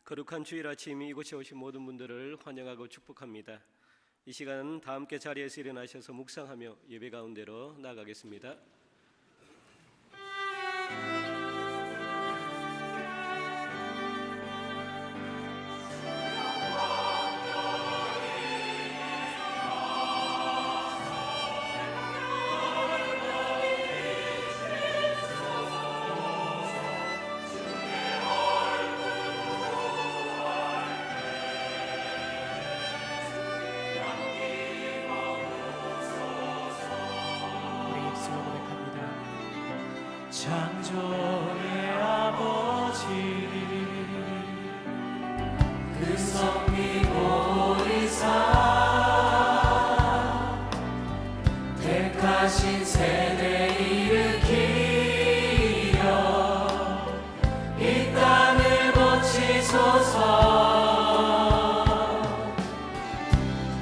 거룩한 주일 아침 이곳에 오신 모든 분들을 환영하고 축복합니다. 이 시간은 다 함께 자리에서 일어나셔서 묵상하며 예배 가운데로 나아가겠습니다. 창조의 아버지 그 성리보이사 택하신 세대 일으키려 이 땅을 고치소서.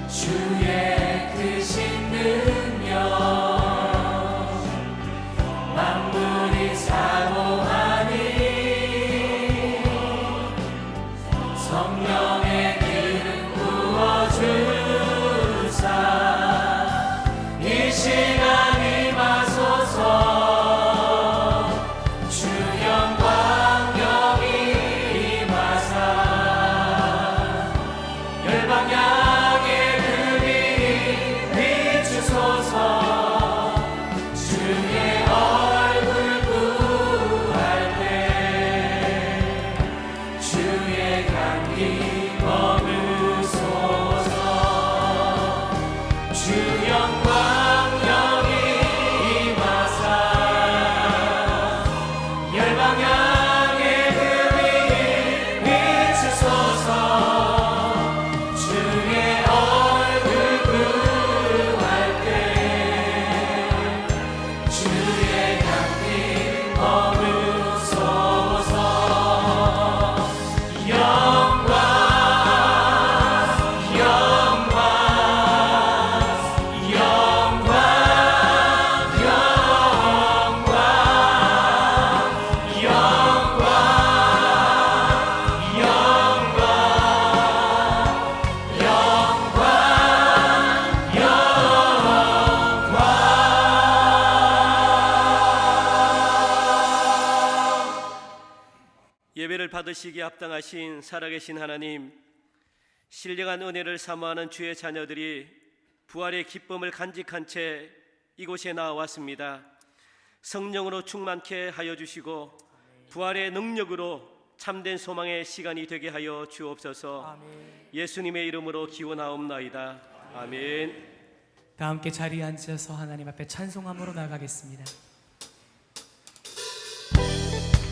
주의 크신 능력 성령의 기름 부어주사 이 시간 임하소서. 주 영광 여기 임하사 열방 향해 그 빛 비추소서. 주의 얼굴 구할 때 주의 향기 머무소서. 주 영광 여기 임하사 열방 향해 그 빛 비추소서. 주의 얼굴 구할 때 주의 향기 머무소서. 영광 영광 영광 영광 예배를 받으시기에 합당하신 살아계신 하나님, 신령한 은혜를 사모하는 주의 자녀들이 부활의 기쁨을 간직한 채 이곳에 나와왔습니다. 성령으로 충만케 하여 주시고 부활의 능력으로 참된 소망의 시간이 되게 하여 주옵소서. 예수님의 이름으로 기원하옵나이다. 아멘. 다 함께 자리에 앉아서 하나님 앞에 찬송함으로 나가겠습니다.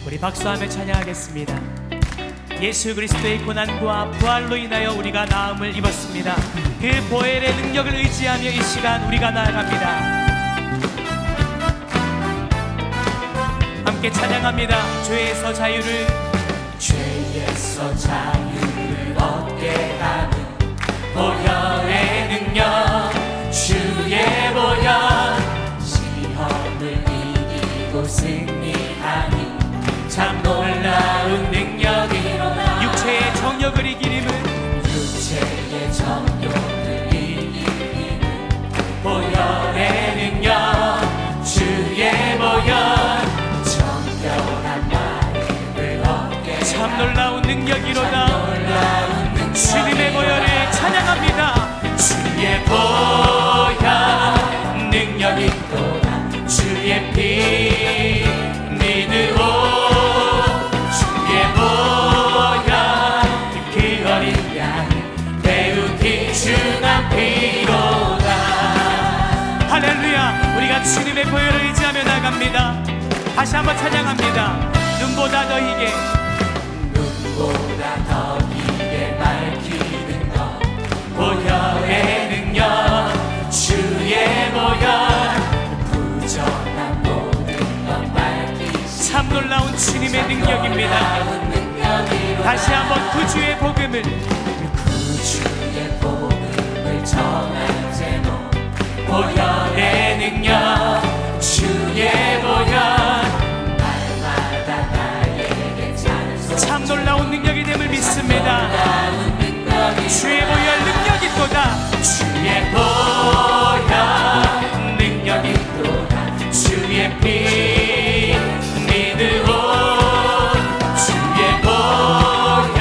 우리 박수하며 찬양하겠습니다. 예수 그리스도의 고난과 부활로 인하여 우리가 나음을 입었습니다. 그 보혈의 능력을 의지하며 이 시간 우리가 나아갑니다. 함께 찬양합니다. 죄에서 자유를 얻게 하는 보혈의 능력, 주의 보혈 시험을 이기고 승리하니 참 놀라운 능력이로다. 육체의 정욕을 이기는 보혈의 능력, 주의 보혈 정결한 마음을 얻게 참 놀라운 능력이로다. 주님의 보혈을 찬양합니다. 주의 보혈 능력이 또다. 주의 피 믿으오. 할렐루야. 우리가 주님의 보혈을 의지하며 나갑니다. 다시 한번 찬양합니다. 눈보다 더 희게 밝히는 것 보혈의 능력, 주의 보혈 부정한 모든 것 밝히시 참 놀라운 주님의 능력입니다. 다시 한번 구주의 복음을 전할 제목 보혈의 능력, 주의 보혈 날마다 나에게 찬송 참 놀라운 능력이 됨을 믿습니다. 믿습니다. 주의 보혈 능력이 또다. 주의 보혈 능력이 또다. 주의 피 믿으오. 주의 보혈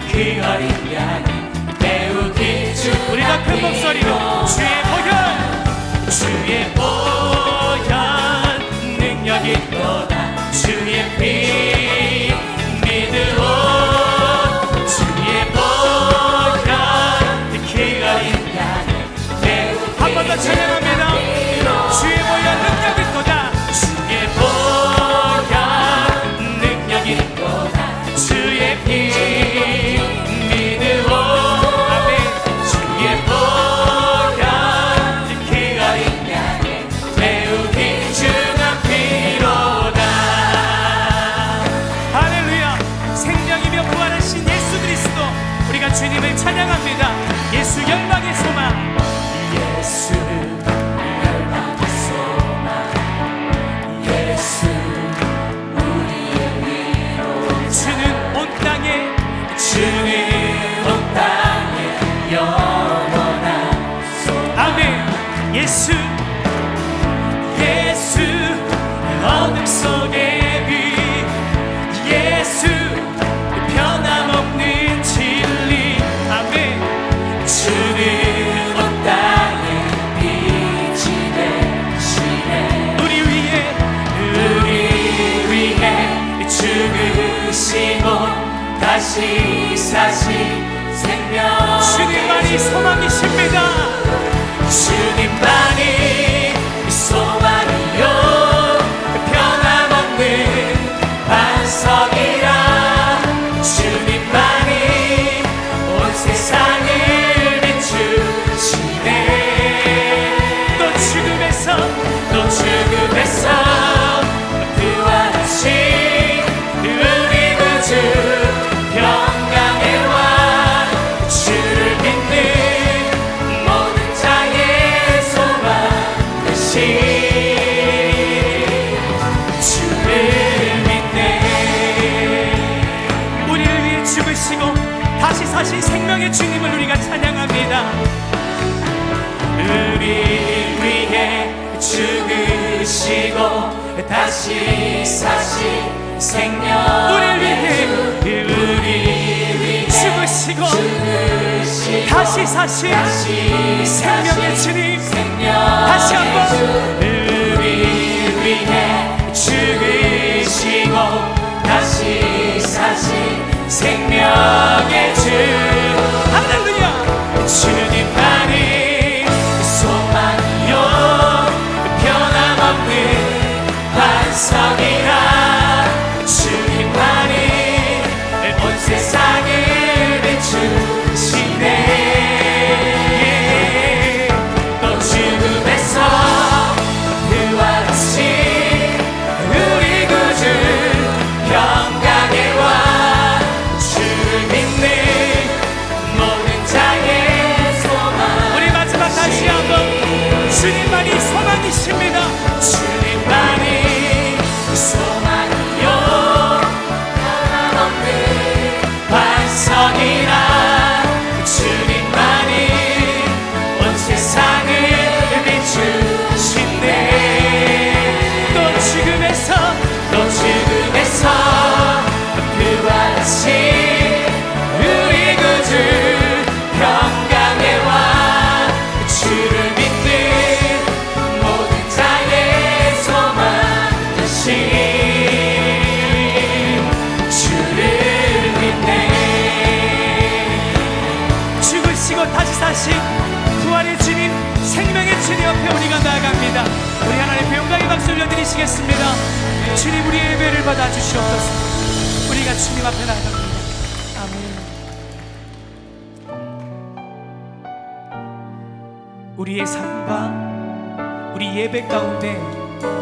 그 어린 양이 매우 귀중. 우리가 큰 목소리로 주의 보혈 주의 보혈 능력이 또다. 주의 피 믿으오. 주의 보혈 그 어린 양이 매우 한 번 더 찬양합니다. 주의 보혈 능력이 또다. 주의 보혈 능력이 또다. 주의 피 믿으오. 아멘. 주의 보혈 그 어린 양의 매우 귀중한 피로다. 할렐루야. 생명이며 부활하신 예수 그리스도, 우리가 주님을 찬양합니다. 예수 열방의 소망. 예수 열방의 소망. 예수 우리의 위로. 주는 온 땅에 영원한 소망. 아멘. 예수 어둠 속의 빛. 예수 변함없는 진리. 아멘. 주는 온 땅에 빛이 되시네. 우리 위해 죽으시고 다시 사신 생명. 주님만이 소망이십니다. 주님만이 소망이요 변함없는 반석이라. 주님만이 온 세상을 비추시네. 또 죽음에서 부활하신 우리 구주 평강의 왕. 주를 믿는 모든 자의 소망 되신 주를 믿네. 우리를 위해 죽으시고 다시 사신 생명의 주님을 우리가 찬양합니다. 우리 위해 죽으시고 다시 사신 생명. 우리 위해 죽으시고 다시 사신 생명의 주님. 다시 한번. 우리 위해 죽으시고 다시 사신 생명의 주. 할렐루야. 주님만이 소망이요 변함없는 반석이라. 주님만이 온 세상을 비추시네. 또 죽음에서 부활하신 우리 구주 평강의 왕. 주를 믿는 모든 자의 소망. 우리 마지막 다시 한번. 주님만이 소망이십니다. 주님만이 소망이요 변함없는 반석이라. 주님만이 온 세상을 비추시네. 또 죽음에서 부활하신 우리 구주 평강의 왕. 주를 믿는 모든 자의 소망 되신 주를 믿네. 죽으시고 다시 사신 부활의 주님, 생명의 주님 옆에 우리가 나아갑니다. 우리 하나님의 영광의 박수 올려드리시겠습니다. 주님, 우리의 예배를 받아주시옵소서. 우리가 주님 앞에 나아갑니다. 아멘. 우리의 삶과 우리 예배 가운데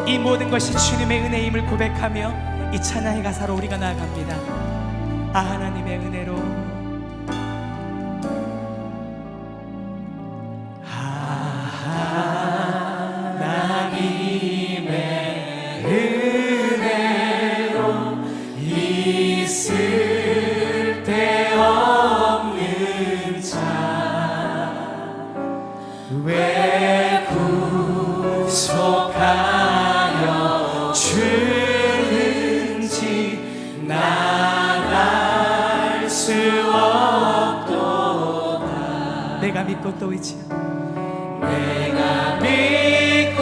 이 모든 것이 주님의 은혜임을 고백하며 이 찬양의 가사로 우리가 나아갑니다. 아, 하나님의 은혜로. 있을 때 수 없도다. 내가 믿고 또 의지하며 내가 믿고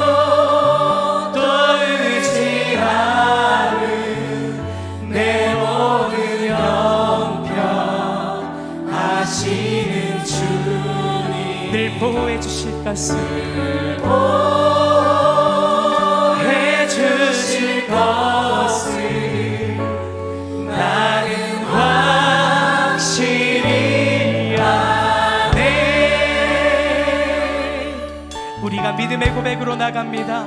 또 의지하는 내 모든 형편 하시는 주님 늘 보호해 주실 것을 보호해 주실 것을 나는 확실히 아네. 우리가 믿음의 고백으로 나갑니다.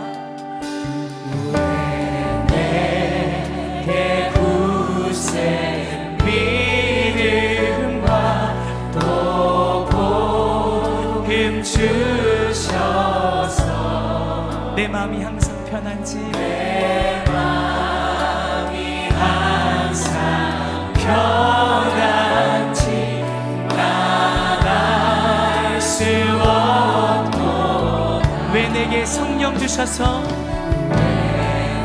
내게 굳세 믿음과 또 복음 주셔서 내 마음이 항상 편한지 내 마음이 항상 편한지 나갈 수 없고 왜 내게 성령 주셔서 왜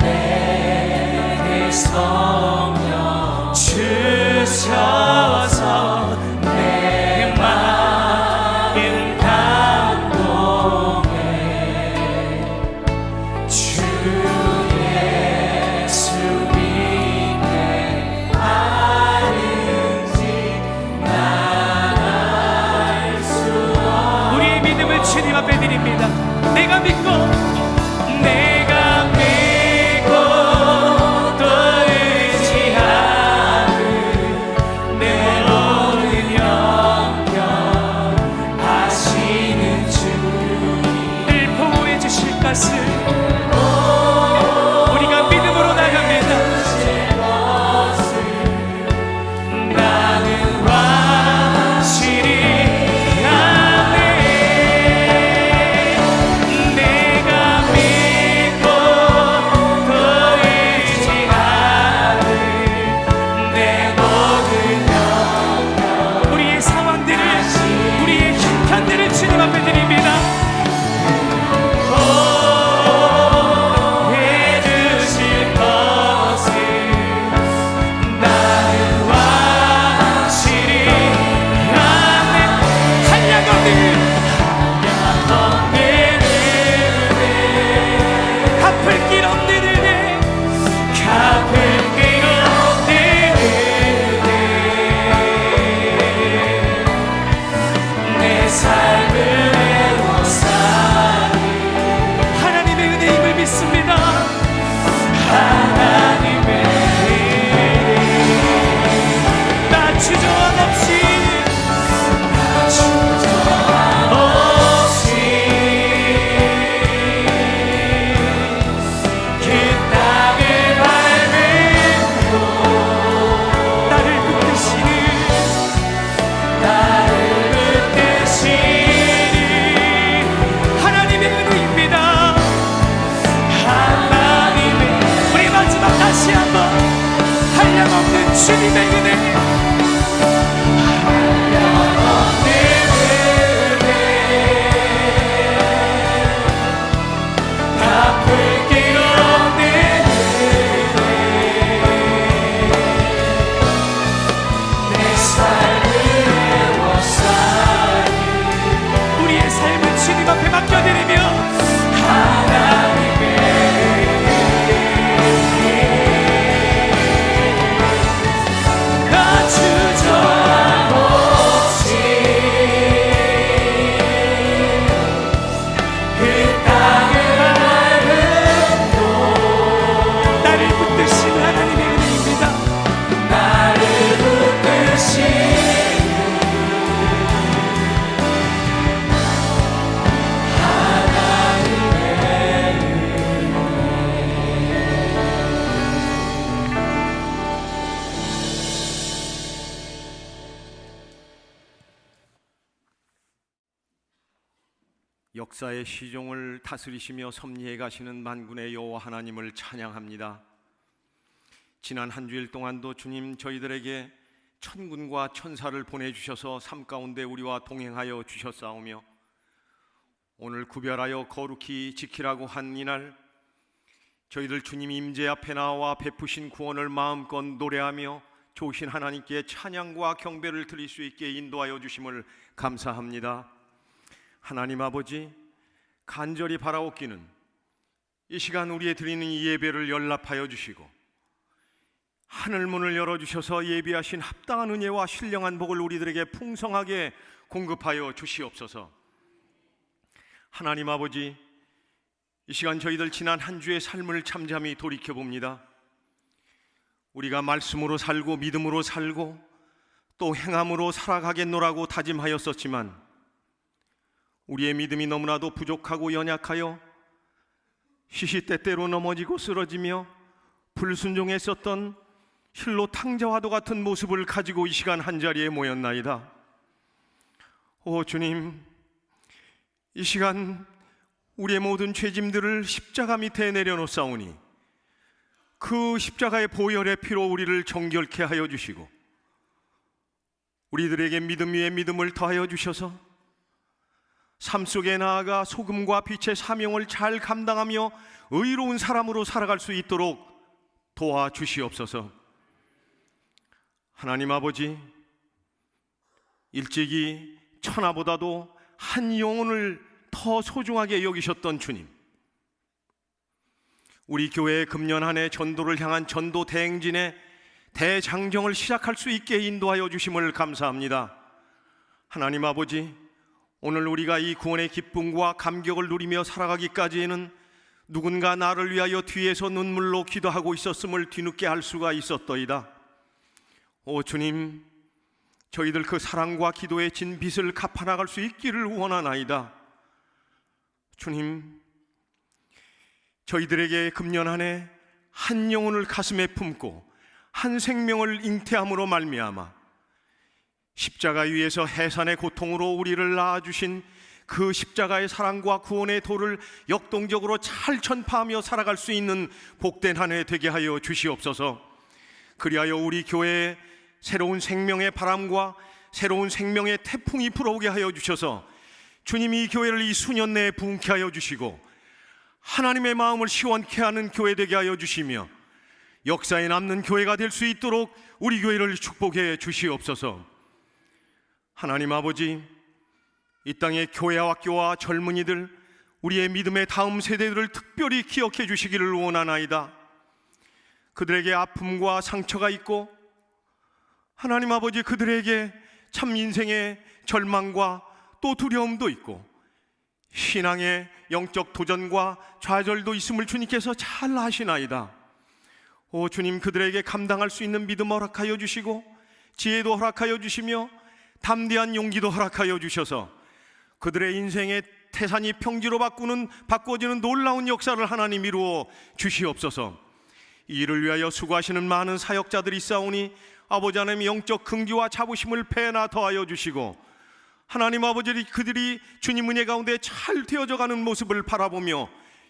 내게 성령 주셔서 내 마음 감동해 주 예수 믿게 하는지 나갈 수 없 우리의 믿음을 주님 앞에 드립니다. 내가 믿고 또 의지하는 내 모든 형편 하시는 주님 늘 보호해 주실 것을 우리가 믿음으로 나갑니다. 나는 확실히 아네. 내가 믿고 또 의지하는 내 모든 형편 우리의 상황들을 우리의 형편들을 주님 앞에 드립니다. 해주실 것을 나는 확실히 아네. 한량없는 은혜 갚을 길 없는 은혜 갚을 길 없는 은혜 내 삶을 애워싸니 하나님의 은혜임을 믿습니다. 하나님의 은혜 나 주저함 없이 그 땅을 밟음으로 나를 붙드시는 하나님의 은혜입니다. 하나님의 우리 마지막 다시 한번 한량없는 주님의 은혜 한량없는 은혜 갚을 길 없는 은혜 내 삶을 애워싸니 우리의 삶을 주님 앞에 맡겨드리며 하나님의 나 주저함 없이 그 땅을 밟음도 나를 붙드신 하나님의 은혜입니다. 나를 붙드신 역사의 시종을 다스리시며 섭리해 가시는 만군의 여호와 하나님을 찬양합니다. 지난 한 주일 동안도 주님 저희들에게 천군과 천사를 보내주셔서 삶 가운데 우리와 동행하여 주셨사오며 오늘 구별하여 거룩히 지키라고 한 이날 저희들 주님 임재 앞에 나와 베푸신 구원을 마음껏 노래하며 좋으신 하나님께 찬양과 경배를 드릴 수 있게 인도하여 주심을 감사합니다. 하나님 아버지, 간절히 바라옵기는 이 시간 우리의 드리는 이 예배를 연락하여 주시고 하늘 문을 열어주셔서 예비하신 합당한 은혜와 신령한 복을 우리들에게 풍성하게 공급하여 주시옵소서. 하나님 아버지, 이 시간 저희들 지난 한 주의 삶을 잠잠히 돌이켜봅니다. 우리가 말씀으로 살고 믿음으로 살고 또 행함으로 살아가겠노라고 다짐하였었지만 우리의 믿음이 너무나도 부족하고 연약하여 시시때때로 넘어지고 쓰러지며 불순종했었던 힐로 탕자와도 같은 모습을 가지고 이 시간 한자리에 모였나이다. 오 주님, 이 시간 우리의 모든 죄짐들을 십자가 밑에 내려놓사오니 그 십자가의 보혈의 피로 우리를 정결케 하여 주시고 우리들에게 믿음 위에 믿음을 더하여 주셔서 삶 속에 나아가 소금과 빛의 사명을 잘 감당하며 의로운 사람으로 살아갈 수 있도록 도와주시옵소서. 하나님 아버지, 일찍이 천하보다도 한 영혼을 더 소중하게 여기셨던 주님, 우리 교회의 금년 한 해 전도를 향한 전도 대행진의 대장정을 시작할 수 있게 인도하여 주심을 감사합니다. 하나님 아버지, 오늘 우리가 이 구원의 기쁨과 감격을 누리며 살아가기까지에는 누군가 나를 위하여 뒤에서 눈물로 기도하고 있었음을 뒤늦게 알 수가 있었더이다. 오 주님, 저희들 그 사랑과 기도의 진 빚을 갚아나갈 수 있기를 원하나이다. 주님, 저희들에게 금년 한 해 한 영혼을 가슴에 품고 한 생명을 잉태함으로 말미암아 십자가 위에서 해산의 고통으로 우리를 낳아주신 그 십자가의 사랑과 구원의 도를 역동적으로 잘 전파하며 살아갈 수 있는 복된 한 해 되게 하여 주시옵소서. 그리하여 우리 교회에 새로운 생명의 바람과 새로운 생명의 태풍이 불어오게 하여 주셔서 주님이 이 교회를 이 수년 내에 부흥케 하여 주시고 하나님의 마음을 시원케 하는 교회 되게 하여 주시며 역사에 남는 교회가 될 수 있도록 우리 교회를 축복해 주시옵소서. 하나님 아버지, 이 땅의 교회와 학교와 젊은이들, 우리의 믿음의 다음 세대들을 특별히 기억해 주시기를 원하나이다. 그들에게 아픔과 상처가 있고 하나님 아버지, 그들에게 참 인생의 절망과 또 두려움도 있고 신앙의 영적 도전과 좌절도 있음을 주님께서 잘 아시나이다. 오 주님, 그들에게 감당할 수 있는 믿음 허락하여 주시고 지혜도 허락하여 주시며 담대한 용기도 허락하여 주셔서 그들의 인생의 태산이 평지로 바꿔지는 놀라운 역사를 하나님 이루어 주시옵소서. 이 일을 위하여 수고하시는 많은 사역자들이 있사오니 아버지 하나님 영적 긍지와 자부심을 배나 더하여 주시고 하나님 아버지, 그들이 주님 은혜 가운데 잘 되어져가는 모습을 바라보며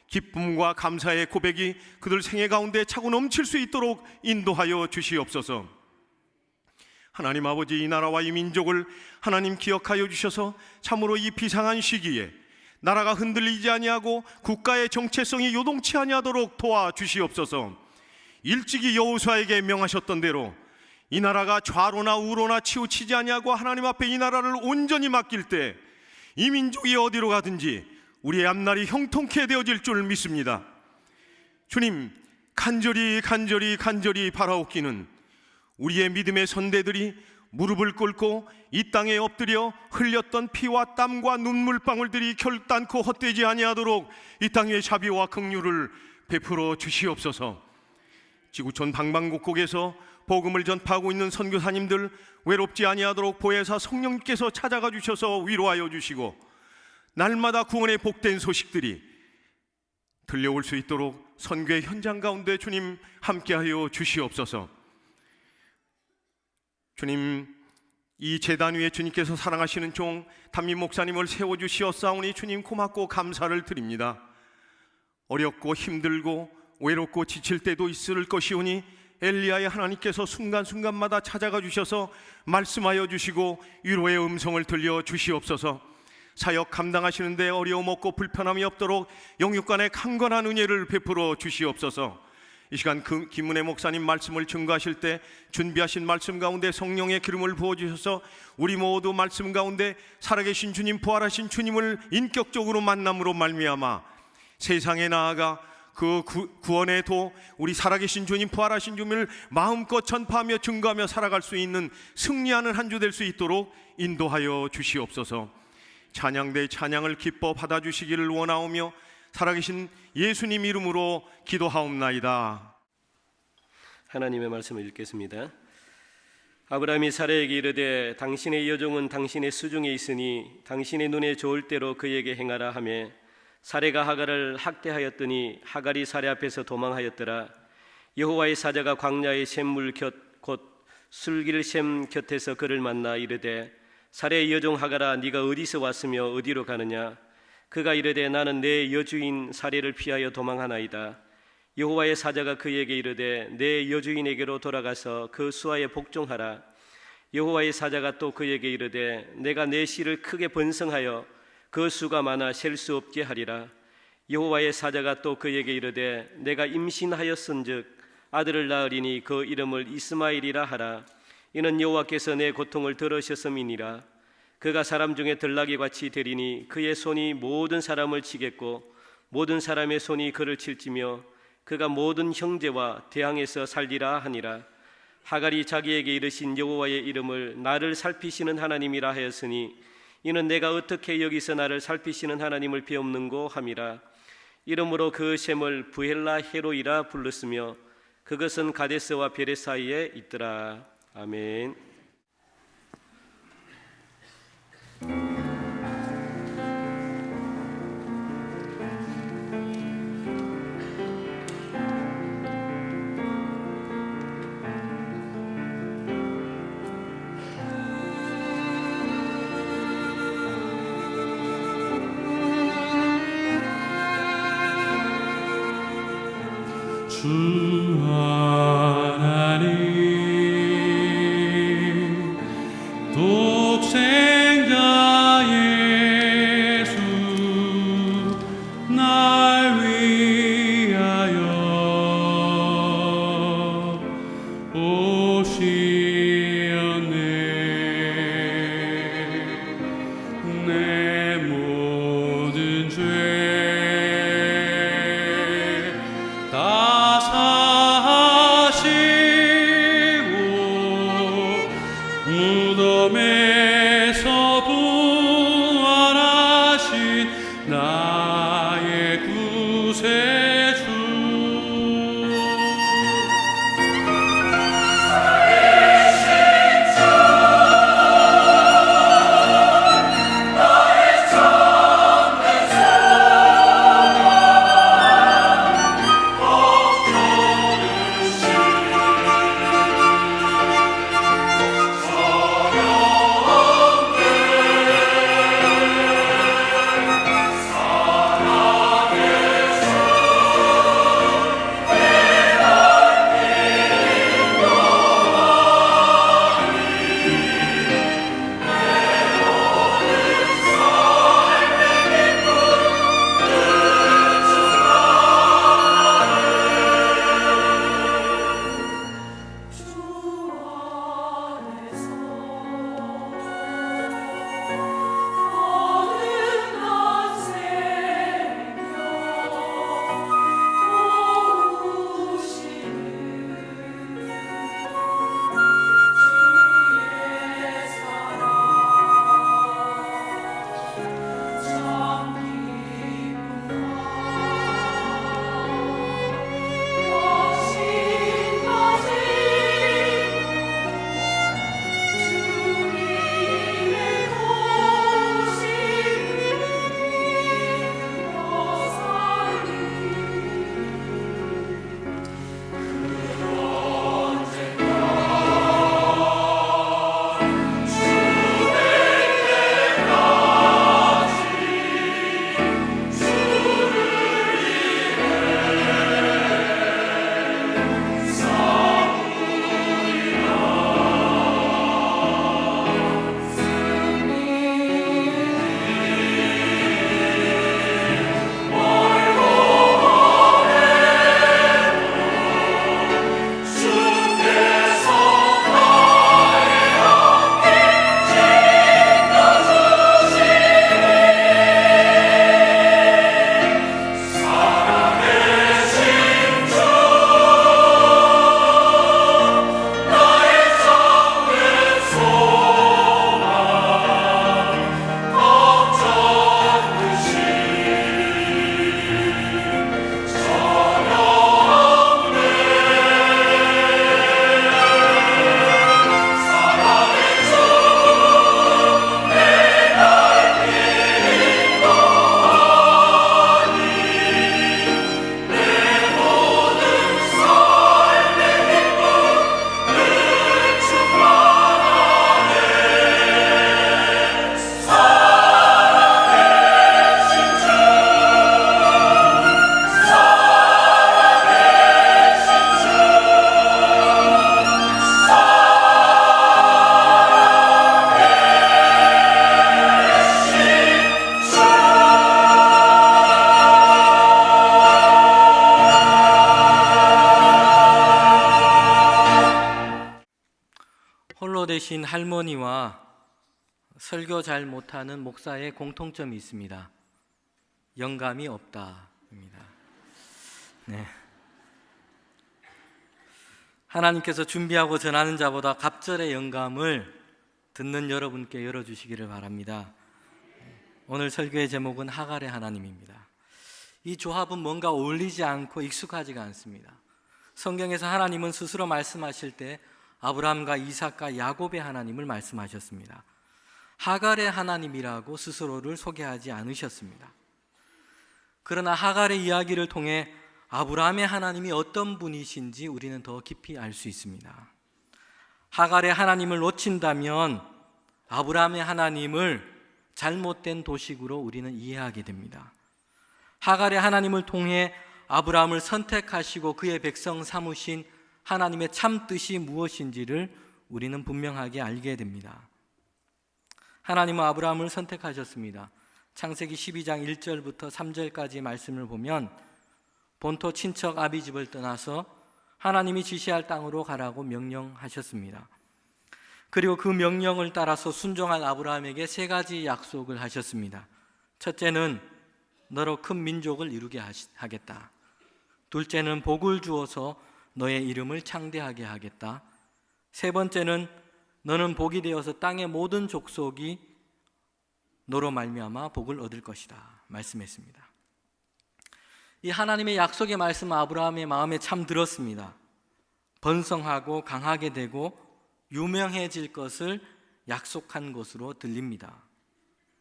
기쁨과 감사의 고백이 그들 생애 가운데 차고 넘칠 수 있도록 인도하여 주시옵소서. 하나님 아버지, 이 나라와 이 민족을 하나님 기억하여 주셔서 참으로 이 비상한 시기에 나라가 흔들리지 아니하고 국가의 정체성이 요동치 아니하도록 도와주시옵소서. 일찍이 여호수아에게 명하셨던 대로 이 나라가 좌로나 우로나 치우치지 아니하고 하나님 앞에 이 나라를 온전히 맡길 때 이 민족이 어디로 가든지 우리의 앞날이 형통케 되어질 줄 믿습니다. 주님, 간절히 바라옵기는 우리의 믿음의 선대들이 무릎을 꿇고 이 땅에 엎드려 흘렸던 피와 땀과 눈물방울들이 결단코 헛되지 아니하도록 이 땅의 자비와 긍휼을 베풀어 주시옵소서. 지구촌 방방곡곡에서 복음을 전파하고 있는 선교사님들 외롭지 아니하도록 보혜사 성령님께서 찾아가 주셔서 위로하여 주시고 날마다 구원의 복된 소식들이 들려올 수 있도록 선교의 현장 가운데 주님 함께하여 주시옵소서. 주님, 이 제단 위에 주님께서 사랑하시는 종 담임 목사님을 세워주시었사오니 주님 고맙고 감사를 드립니다. 어렵고 힘들고 외롭고 지칠 때도 있을 것이오니 엘리야의 하나님께서 순간순간마다 찾아가 주셔서 말씀하여 주시고 위로의 음성을 들려 주시옵소서. 사역 감당하시는 데 어려움 없고 불편함이 없도록 영육간의 강건한 은혜를 베풀어 주시옵소서. 이 시간 김은혜 목사님 말씀을 증거하실 때 준비하신 말씀 가운데 성령의 기름을 부어주셔서 우리 모두 말씀 가운데 살아계신 주님, 부활하신 주님을 인격적으로 만남으로 말미암아 세상에 나아가 그 구원의 도, 우리 살아계신 주님, 부활하신 주님을 마음껏 전파하며 증거하며 살아갈 수 있는 승리하는 한 주 될 수 있도록 인도하여 주시옵소서. 찬양대 찬양을 기뻐 받아주시기를 원하오며 살아계신 예수님 이름으로 기도하옵나이다. 하나님의 말씀을 읽겠습니다. 아브라함이 사라에게 이르되 당신의 여종은 당신의 수중에 있으니 당신의 눈에 좋을 대로 그에게 행하라 하며 사레가 하갈을 학대하였더니 하갈이 사레 앞에서 도망하였더라. 여호와의 사자가 광야의 샘물 곁 곧 술길 샘 곁에서 그를 만나 이르되 사레의 여종 하갈아 네가 어디서 왔으며 어디로 가느냐. 그가 이르되 나는 내 여주인 사레를 피하여 도망하나이다. 여호와의 사자가 그에게 이르되 내 여주인에게로 돌아가서 그 수하에 복종하라. 여호와의 사자가 또 그에게 이르되 내가 내 씨를 크게 번성하여 그 수가 많아 셀 수 없게 하리라. 여호와의 사자가 또 그에게 이르되 내가 임신하였은즉 아들을 낳으리니 그 이름을 이스마엘이라 하라. 이는 여호와께서 내 고통을 들으셨음이니라. 그가 사람 중에 들나귀 같이 되리니 그의 손이 모든 사람을 치겠고 모든 사람의 손이 그를 칠지며 그가 모든 형제와 대항에서 살리라 하니라. 하갈이 자기에게 이르신 여호와의 이름을 나를 살피시는 하나님이라 하였으니 이는 내가 어떻게 여기서 나를 살피시는 하나님을 배옵는고 함이라. 이름으로 그 셈을 부헬라 헤로이라 불렀으며 그것은 가데스와 베레 사이에 있더라. 아멘. 주 하나님 독생자 예수 날 위하여 오시었네. 내 모든 죄 다 사시고 무덤에서 부활하신 나의 구세주. 홀로 되신 할머니와 설교 잘 못하는 목사의 공통점이 있습니다. 영감이 없다입니다. 네. 하나님께서 준비하고 전하는 자보다 갑절의 영감을 듣는 여러분께 열어주시기를 바랍니다. 오늘 설교의 제목은 하갈의 하나님입니다. 이 조합은 뭔가 어울리지 않고 익숙하지가 않습니다. 성경에서 하나님은 스스로 말씀하실 때 아브라함과 이삭과 야곱의 하나님을 말씀하셨습니다. 하갈의 하나님이라고 스스로를 소개하지 않으셨습니다. 그러나 하갈의 이야기를 통해 아브라함의 하나님이 어떤 분이신지 우리는 더 깊이 알 수 있습니다. 하갈의 하나님을 놓친다면 아브라함의 하나님을 잘못된 도식으로 우리는 이해하게 됩니다. 하갈의 하나님을 통해 아브라함을 선택하시고 그의 백성 삼으신 하나님의 참 뜻이 무엇인지를 우리는 분명하게 알게 됩니다. 하나님은 아브라함을 선택하셨습니다. 창세기 12장 1절부터 3절까지 말씀을 보면 본토 친척 아비집을 떠나서 하나님이 지시할 땅으로 가라고 명령하셨습니다. 그리고 그 명령을 따라서 순종한 아브라함에게 세 가지 약속을 하셨습니다. 첫째는 너로 큰 민족을 이루게 하겠다. 둘째는 복을 주어서 너의 이름을 창대하게 하겠다. 세 번째는 너는 복이 되어서 땅의 모든 족속이 너로 말미암아 복을 얻을 것이다 말씀했습니다. 이 하나님의 약속의 말씀은 아브라함의 마음에 참 들었습니다. 번성하고 강하게 되고 유명해질 것을 약속한 것으로 들립니다.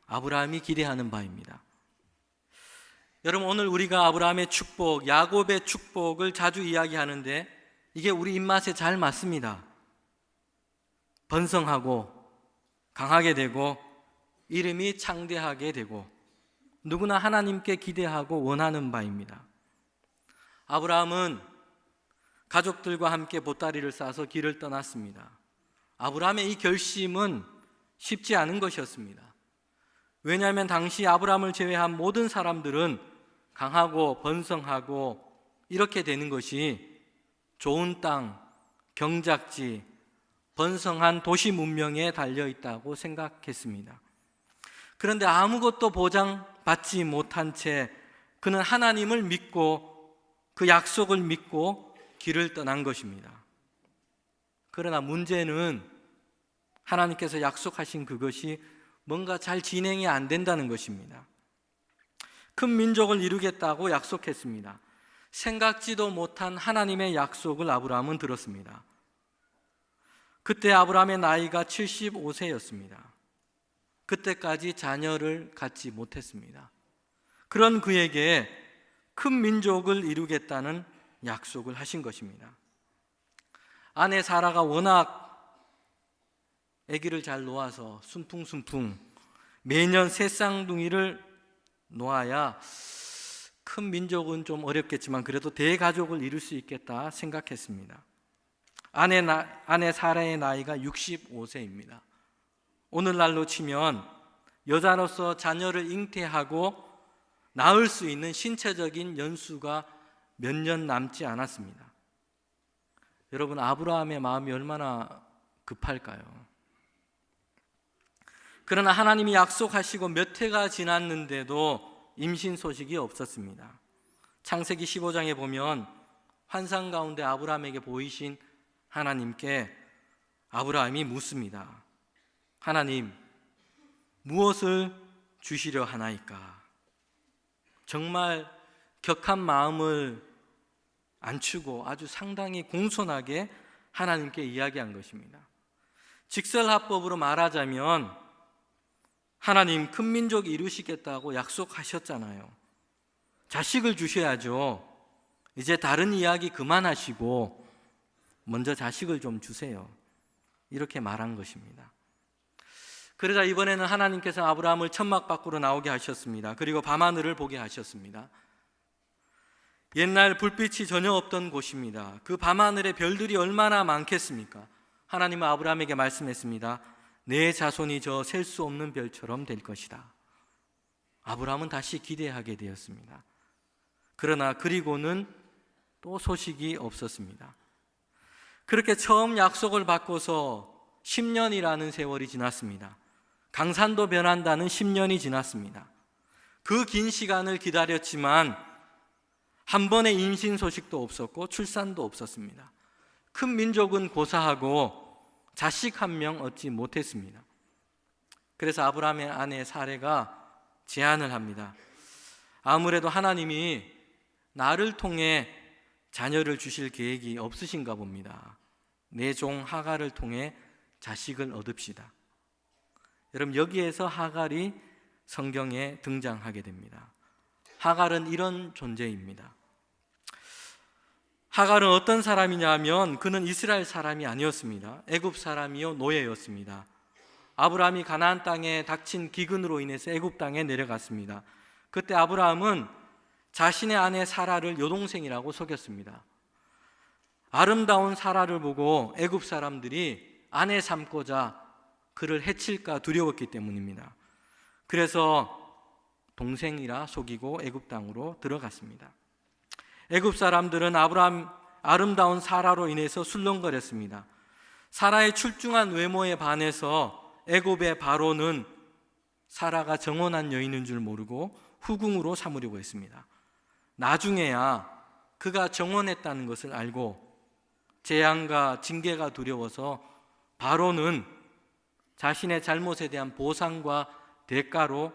아브라함이 기대하는 바입니다. 여러분, 오늘 우리가 아브라함의 축복, 야곱의 축복을 자주 이야기하는데 이게 우리 입맛에 잘 맞습니다. 번성하고 강하게 되고 이름이 창대하게 되고 누구나 하나님께 기대하고 원하는 바입니다. 아브라함은 가족들과 함께 보따리를 싸서 길을 떠났습니다. 아브라함의 이 결심은 쉽지 않은 것이었습니다. 왜냐하면 당시 아브라함을 제외한 모든 사람들은 강하고 번성하고 이렇게 되는 것이 좋은 땅, 경작지, 번성한 도시 문명에 달려있다고 생각했습니다. 그런데 아무것도 보장받지 못한 채 그는 하나님을 믿고 그 약속을 믿고 길을 떠난 것입니다. 그러나 문제는 하나님께서 약속하신 그것이 뭔가 잘 진행이 안 된다는 것입니다. 큰 민족을 이루겠다고 약속했습니다. 생각지도 못한 하나님의 약속을 아브라함은 들었습니다. 그때 아브라함의 나이가 75세였습니다. 그때까지 자녀를 갖지 못했습니다. 그런 그에게 큰 민족을 이루겠다는 약속을 하신 것입니다. 아내 사라가 워낙 아기를 잘 놓아서 순풍순풍 매년 새 쌍둥이를 놓아야 큰 민족은 좀 어렵겠지만 그래도 대가족을 이룰 수 있겠다 생각했습니다. 아내 사라의 나이가 65세입니다. 오늘날로 치면 여자로서 자녀를 잉태하고 낳을 수 있는 신체적인 연수가 몇 년 남지 않았습니다. 여러분, 아브라함의 마음이 얼마나 급할까요? 그러나 하나님이 약속하시고 몇 해가 지났는데도 임신 소식이 없었습니다. 창세기 15장에 보면 환상 가운데 아브라함에게 보이신 하나님께 아브라함이 묻습니다. 하나님, 무엇을 주시려 하나이까? 정말 격한 마음을 안추고 아주 상당히 공손하게 하나님께 이야기한 것입니다. 직설합법으로 말하자면 하나님, 큰 민족 이루시겠다고 약속하셨잖아요. 자식을 주셔야죠. 이제 다른 이야기 그만하시고 먼저 자식을 좀 주세요. 이렇게 말한 것입니다. 그러자 이번에는 하나님께서 아브라함을 천막 밖으로 나오게 하셨습니다. 그리고 밤하늘을 보게 하셨습니다. 옛날 불빛이 전혀 없던 곳입니다. 그 밤하늘에 별들이 얼마나 많겠습니까? 하나님은 아브라함에게 말씀했습니다. 내 자손이 저 셀 수 없는 별처럼 될 것이다. 아브라함은 다시 기대하게 되었습니다. 그러나 그리고는 또 소식이 없었습니다. 그렇게 처음 약속을 받고서 10년이라는 세월이 지났습니다. 강산도 변한다는 10년이 지났습니다. 그 긴 시간을 기다렸지만 한 번의 임신 소식도 없었고 출산도 없었습니다. 큰 민족은 고사하고 자식 한 명 얻지 못했습니다. 그래서 아브라함의 아내 사레가 제안을 합니다. 아무래도 하나님이 나를 통해 자녀를 주실 계획이 없으신가 봅니다. 내 종 하갈을 통해 자식을 얻읍시다. 여러분, 여기에서 하갈이 성경에 등장하게 됩니다. 하갈은 이런 존재입니다. 하갈은 어떤 사람이냐면 그는 이스라엘 사람이 아니었습니다. 애굽 사람이요 노예였습니다. 아브라함이 가나안 땅에 닥친 기근으로 인해서 애굽 땅에 내려갔습니다. 그때 아브라함은 자신의 아내 사라를 여동생이라고 속였습니다. 아름다운 사라를 보고 애굽 사람들이 아내 삼고자 그를 해칠까 두려웠기 때문입니다. 그래서 동생이라 속이고 애굽 땅으로 들어갔습니다. 애굽 사람들은 아브라함 아름다운 사라로 인해서 술렁거렸습니다. 사라의 출중한 외모에 반해서 애굽의 바로는 사라가 정혼한 여인인 줄 모르고 후궁으로 삼으려고 했습니다. 나중에야 그가 정혼했다는 것을 알고 재앙과 징계가 두려워서 바로는 자신의 잘못에 대한 보상과 대가로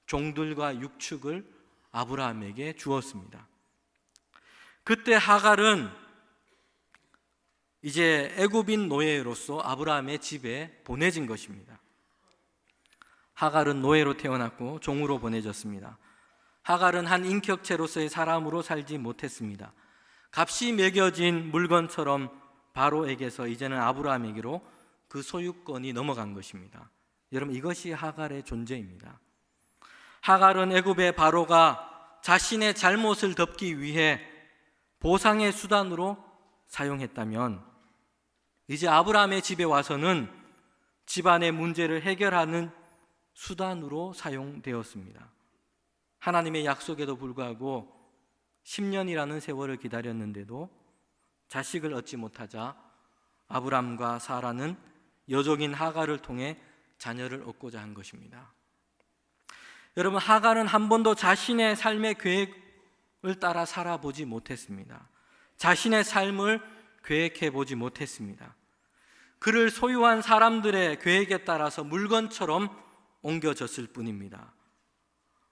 종들과 육축을 아브라함에게 주었습니다. 그때 하갈은 이제 애굽인 노예로서 아브라함의 집에 보내진 것입니다. 하갈은 노예로 태어났고 종으로 보내졌습니다. 하갈은 한 인격체로서의 사람으로 살지 못했습니다. 값이 매겨진 물건처럼 바로에게서 이제는 아브라함에게로 그 소유권이 넘어간 것입니다. 여러분, 이것이 하갈의 존재입니다. 하갈은 애굽의 바로가 자신의 잘못을 덮기 위해 보상의 수단으로 사용했다면 이제 아브라함의 집에 와서는 집안의 문제를 해결하는 수단으로 사용되었습니다. 하나님의 약속에도 불구하고 10년이라는 세월을 기다렸는데도 자식을 얻지 못하자 아브람과 사라는 여종인 하갈을 통해 자녀를 얻고자 한 것입니다. 여러분, 하갈은 한 번도 자신의 삶의 계획을 따라 살아보지 못했습니다. 자신의 삶을 계획해 보지 못했습니다. 그를 소유한 사람들의 계획에 따라서 물건처럼 옮겨졌을 뿐입니다.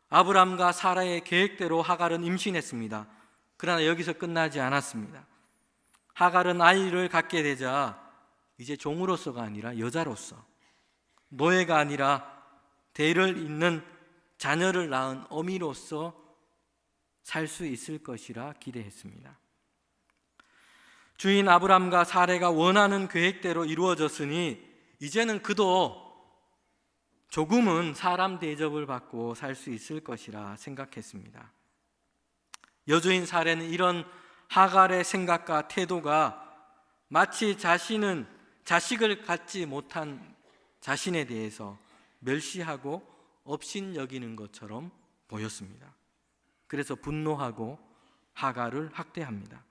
아브람과 사라의 계획대로 하갈은 임신했습니다. 그러나 여기서 끝나지 않았습니다. 하갈은 아이를 갖게 되자 이제 종으로서가 아니라 여자로서, 노예가 아니라 대를 잇는 자녀를 낳은 어미로서 살 수 있을 것이라 기대했습니다. 주인 아브람과 사레가 원하는 계획대로 이루어졌으니 이제는 그도 조금은 사람 대접을 받고 살 수 있을 것이라 생각했습니다. 여주인 사레는 이런 하갈의 생각과 태도가 마치 자신은 자식을 갖지 못한 자신에 대해서 멸시하고 업신여기는 것처럼 보였습니다. 그래서 분노하고 하갈을 학대합니다.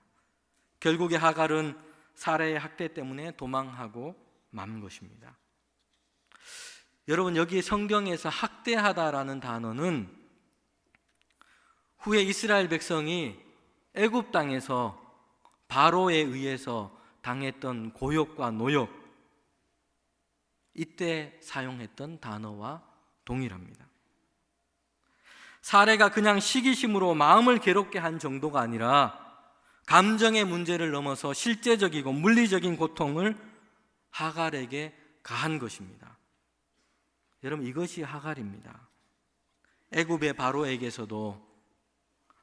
결국에 하갈은 사레의 학대 때문에 도망하고 만 것입니다. 여러분, 여기 성경에서 학대하다라는 단어는 후에 이스라엘 백성이 애굽 땅에서 바로에 의해서 당했던 고욕과 노역, 이때 사용했던 단어와 동일합니다. 사례가 그냥 시기심으로 마음을 괴롭게 한 정도가 아니라 감정의 문제를 넘어서 실제적이고 물리적인 고통을 하갈에게 가한 것입니다. 여러분, 이것이 하갈입니다. 애굽의 바로에게서도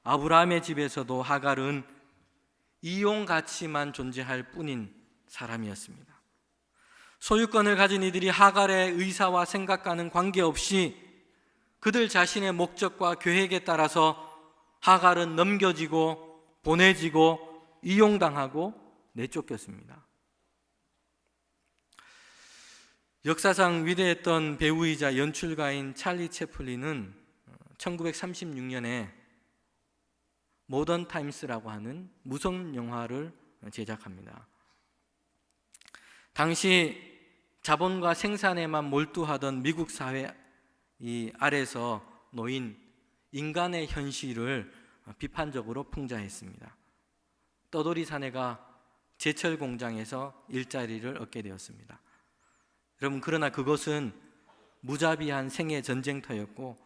아브라함의 집에서도 하갈은 이용가치만 존재할 뿐인 사람이었습니다. 소유권을 가진 이들이 하갈의 의사와 생각과는 관계없이 그들 자신의 목적과 계획에 따라서 하갈은 넘겨지고 보내지고 이용당하고 내쫓겼습니다. 역사상 위대했던 배우이자 연출가인 찰리 채플린은 1936년에 모던 타임스라고 하는 무성 영화를 제작합니다. 당시 자본과 생산에만 몰두하던 미국 사회 이 아래서 놓인 인간의 현실을 비판적으로 풍자했습니다. 떠돌이 사내가 제철 공장에서 일자리를 얻게 되었습니다. 여러분, 그러나 그것은 무자비한 생애 전쟁터였고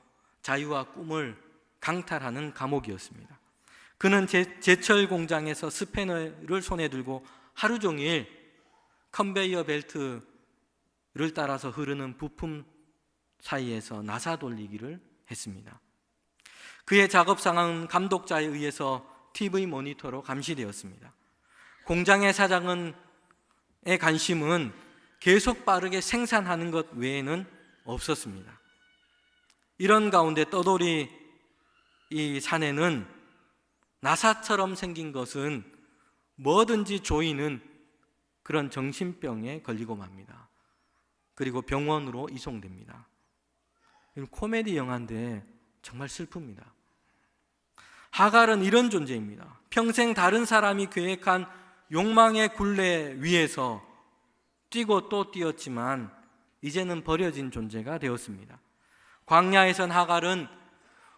자유와 꿈을 강탈하는 감옥이었습니다. 그는 제철 공장에서 스패너를 손에 들고 하루 종일 컨베이어 벨트를 따라서 흐르는 부품 사이에서 나사 돌리기를 했습니다. 그의 작업 상황은 감독자에 의해서 TV 모니터로 감시되었습니다. 공장의 사장의 관심은 계속 빠르게 생산하는 것 외에는 없었습니다. 이런 가운데 떠돌이 이 사내는 나사처럼 생긴 것은 뭐든지 조이는 그런 정신병에 걸리고 맙니다. 그리고 병원으로 이송됩니다. 코미디 영화인데 정말 슬픕니다. 하갈은 이런 존재입니다. 평생 다른 사람이 계획한 욕망의 굴레 위에서 뛰고 또 뛰었지만 이제는 버려진 존재가 되었습니다. 광야에선 하갈은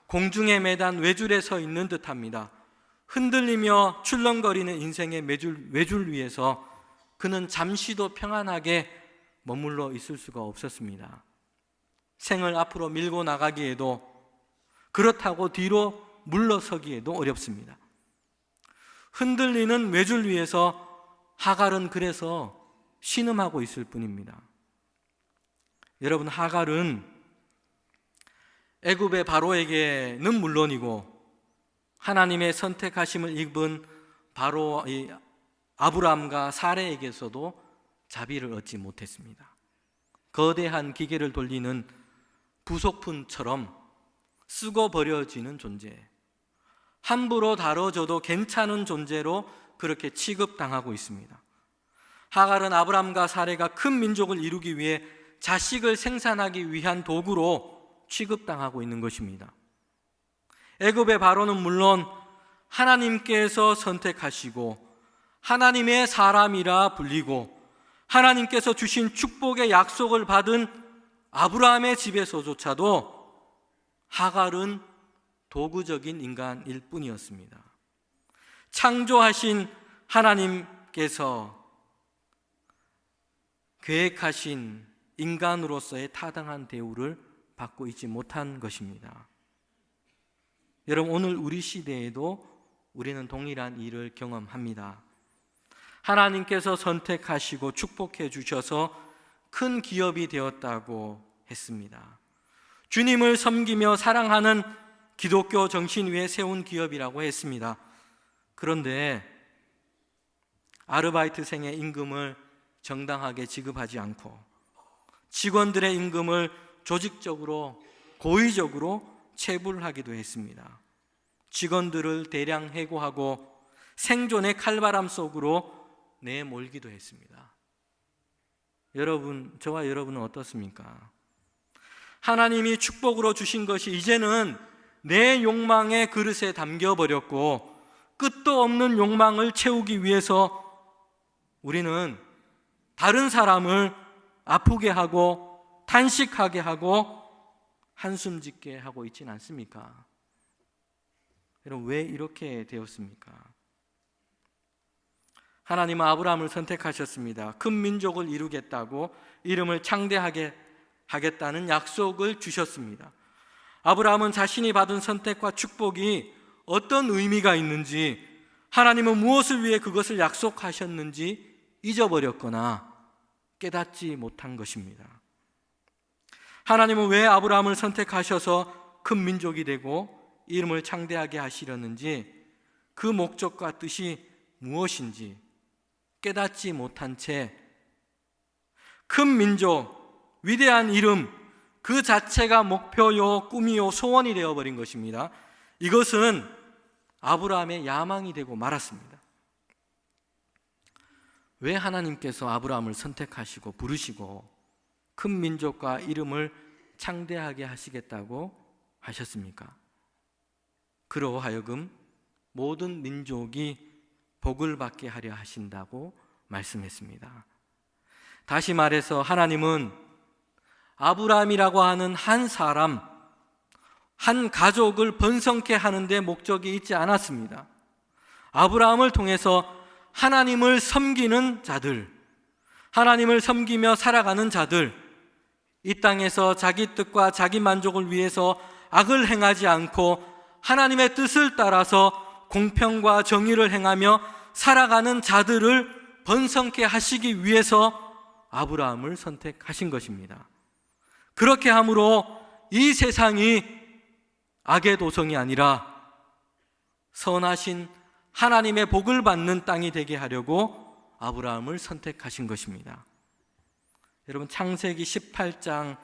공중에 매단 외줄에 서 있는 듯합니다. 흔들리며 출렁거리는 인생의 외줄 위에서 그는 잠시도 평안하게 머물러 있을 수가 없었습니다. 생을 앞으로 밀고 나가기에도, 그렇다고 뒤로 물러서기에도 어렵습니다. 흔들리는 외줄 위에서 하갈은 그래서 신음하고 있을 뿐입니다. 여러분, 하갈은 애굽의 바로에게는 물론이고 하나님의 선택하심을 입은 바로 아브람과 사레에게서도 자비를 얻지 못했습니다. 거대한 기계를 돌리는 부속품처럼 쓰고 버려지는 존재, 함부로 다뤄져도 괜찮은 존재로 그렇게 취급당하고 있습니다. 하갈은 아브람과 사레가 큰 민족을 이루기 위해 자식을 생산하기 위한 도구로 취급당하고 있는 것입니다. 애굽의 바로는 물론 하나님께서 선택하시고 하나님의 사람이라 불리고 하나님께서 주신 축복의 약속을 받은 아브라함의 집에서조차도 하갈은 도구적인 인간일 뿐이었습니다. 창조하신 하나님께서 계획하신 인간으로서의 타당한 대우를 받고 있지 못한 것입니다. 여러분, 오늘 우리 시대에도 우리는 동일한 일을 경험합니다. 하나님께서 선택하시고 축복해 주셔서 큰 기업이 되었다고 했습니다. 주님을 섬기며 사랑하는 기독교 정신 위에 세운 기업이라고 했습니다. 그런데 아르바이트생의 임금을 정당하게 지급하지 않고 직원들의 임금을 조직적으로 고의적으로 체불하기도 했습니다. 직원들을 대량 해고하고 생존의 칼바람 속으로 내몰기도 했습니다. 여러분, 저와 여러분은 어떻습니까? 하나님이 축복으로 주신 것이 이제는 내 욕망의 그릇에 담겨버렸고 끝도 없는 욕망을 채우기 위해서 우리는 다른 사람을 아프게 하고 탄식하게 하고 한숨 짓게 하고 있지는 않습니까? 여러분, 왜 이렇게 되었습니까? 하나님은 아브라함을 선택하셨습니다. 큰 민족을 이루겠다고, 이름을 창대하게 하겠다는 약속을 주셨습니다. 아브라함은 자신이 받은 선택과 축복이 어떤 의미가 있는지, 하나님은 무엇을 위해 그것을 약속하셨는지 잊어버렸거나 깨닫지 못한 것입니다. 하나님은 왜 아브라함을 선택하셔서 큰 민족이 되고 이름을 창대하게 하시려는지, 그 목적과 뜻이 무엇인지 깨닫지 못한 채 큰 민족, 위대한 이름 그 자체가 목표요, 꿈이요, 소원이 되어버린 것입니다. 이것은 아브라함의 야망이 되고 말았습니다. 왜 하나님께서 아브라함을 선택하시고 부르시고 큰 민족과 이름을 창대하게 하시겠다고 하셨습니까? 그로 하여금 모든 민족이 복을 받게 하려 하신다고 말씀했습니다. 다시 말해서 하나님은 아브라함이라고 하는 한 사람, 한 가족을 번성케 하는 데 목적이 있지 않았습니다. 아브라함을 통해서 하나님을 섬기는 자들, 하나님을 섬기며 살아가는 자들, 이 땅에서 자기 뜻과 자기 만족을 위해서 악을 행하지 않고 하나님의 뜻을 따라서 공평과 정의를 행하며 살아가는 자들을 번성케 하시기 위해서 아브라함을 선택하신 것입니다. 그렇게 함으로 이 세상이 악의 도성이 아니라 선하신 하나님의 복을 받는 땅이 되게 하려고 아브라함을 선택하신 것입니다. 여러분, 창세기 18장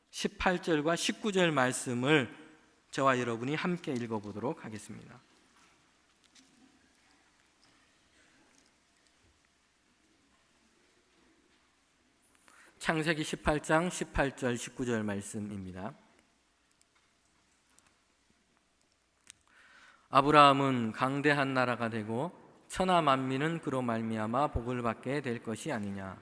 18절과 19절 말씀을 저와 여러분이 함께 읽어보도록 하겠습니다. 창세기 18장 18절 19절 말씀입니다. 아브라함은 강대한 나라가 되고 천하 만민은 그로 말미암아 복을 받게 될 것이 아니냐.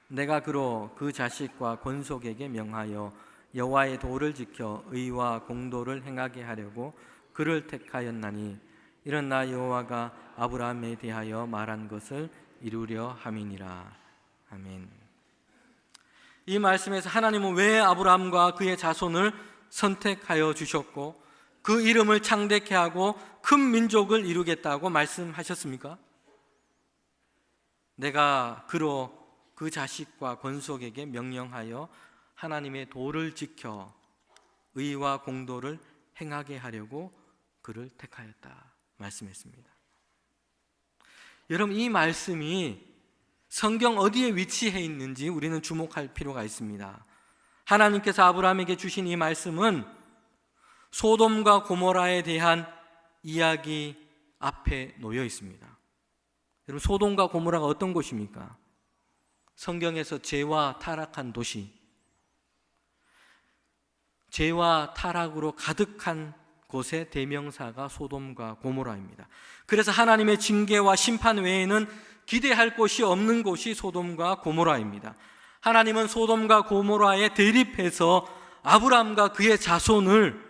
내가 그로 그 자식과 권속에게 명하여 여호와의 도를 지켜 의와 공도를 행하게 하려고 그를 택하였나니 이런 나 여호와가 아브라함에 대하여 말한 것을 이루려 함이니라. 아멘. 이 말씀에서 하나님은 왜 아브라함과 그의 자손을 선택하여 주셨고 그 이름을 창대케 하고 큰 민족을 이루겠다고 말씀하셨습니까? 내가 그로 그 자식과 권속에게 명령하여 하나님의 도를 지켜 의와 공도를 행하게 하려고 그를 택하였다 말씀했습니다. 여러분, 이 말씀이 성경 어디에 위치해 있는지 우리는 주목할 필요가 있습니다. 하나님께서 아브라함에게 주신 이 말씀은 소돔과 고모라에 대한 이야기 앞에 놓여 있습니다. 여러분, 소돔과 고모라가 어떤 곳입니까? 성경에서 죄와 타락한 도시, 죄와 타락으로 가득한 곳의 대명사가 소돔과 고모라입니다. 그래서 하나님의 징계와 심판 외에는 기대할 곳이 없는 곳이 소돔과 고모라입니다. 하나님은 소돔과 고모라에 대립해서 아브라함과 그의 자손을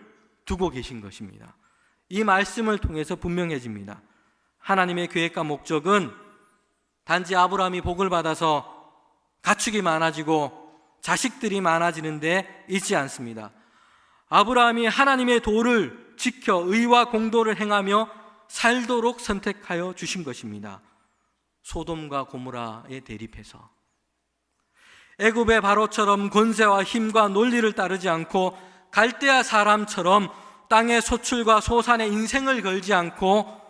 두고 계신 것입니다. 이 말씀을 통해서 분명해집니다. 하나님의 계획과 목적은 단지 아브라함이 복을 받아서 가축이 많아지고 자식들이 많아지는 데 있지 않습니다. 아브라함이 하나님의 도를 지켜 의와 공도를 행하며 살도록 선택하여 주신 것입니다. 소돔과 고모라에 대립해서 애굽의 바로처럼 권세와 힘과 논리를 따르지 않고 갈대아 사람처럼 땅의 소출과 소산의 인생을 걸지 않고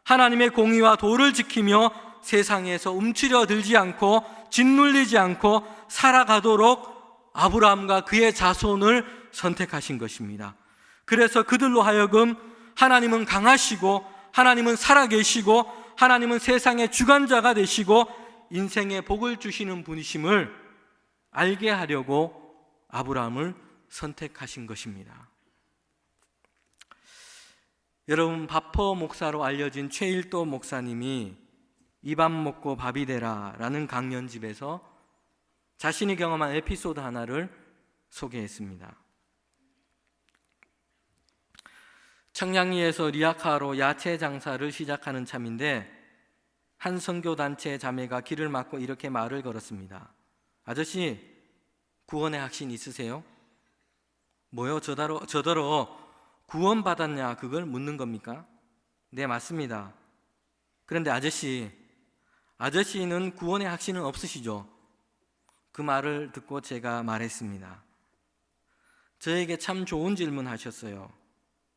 하나님의 공의와 도를 지키며 세상에서 움츠려 들지 않고 짓눌리지 않고 살아가도록 아브라함과 그의 자손을 선택하신 것입니다. 그래서 그들로 하여금 하나님은 강하시고 하나님은 살아계시고 하나님은 세상의 주관자가 되시고 인생의 복을 주시는 분이심을 알게 하려고 아브라함을 선택하신 것입니다. 여러분, 바퍼 목사로 알려진 최일도 목사님이 이 밥 먹고 밥이 되라 라는 강연집에서 자신이 경험한 에피소드 하나를 소개했습니다. 청량리에서 리아카로 야채 장사를 시작하는 참인데 한 선교단체 자매가 길을 막고 이렇게 말을 걸었습니다. 아저씨, 구원의 확신 있으세요? 뭐요? 저더러 구원 받았냐 그걸 묻는 겁니까? 네, 맞습니다. 그런데 아저씨는 구원의 확신은 없으시죠? 그 말을 듣고 제가 말했습니다. 저에게 참 좋은 질문 하셨어요.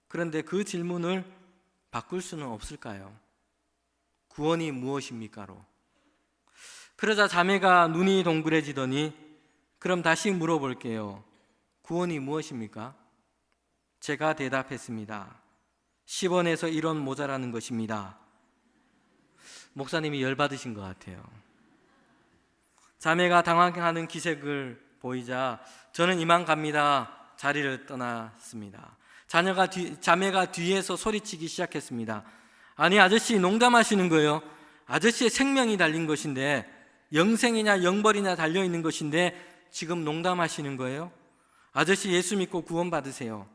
그런데 그 질문을 바꿀 수는 없을까요? 구원이 무엇입니까로. 그러자 자매가 눈이 동그래지더니 그럼 다시 물어볼게요. 구원이 무엇입니까? 제가 대답했습니다. 10원에서 1원 모자라는 것입니다. 목사님이 열받으신 것 같아요. 자매가 당황하는 기색을 보이자 저는 이만 갑니다. 자리를 떠났습니다. 자매가 뒤에서 소리치기 시작했습니다. 아니, 아저씨 농담하시는 거예요? 아저씨의 생명이 달린 것인데 영생이냐 영벌이냐 달려있는 것인데 지금 농담하시는 거예요? 아저씨 예수 믿고 구원 받으세요.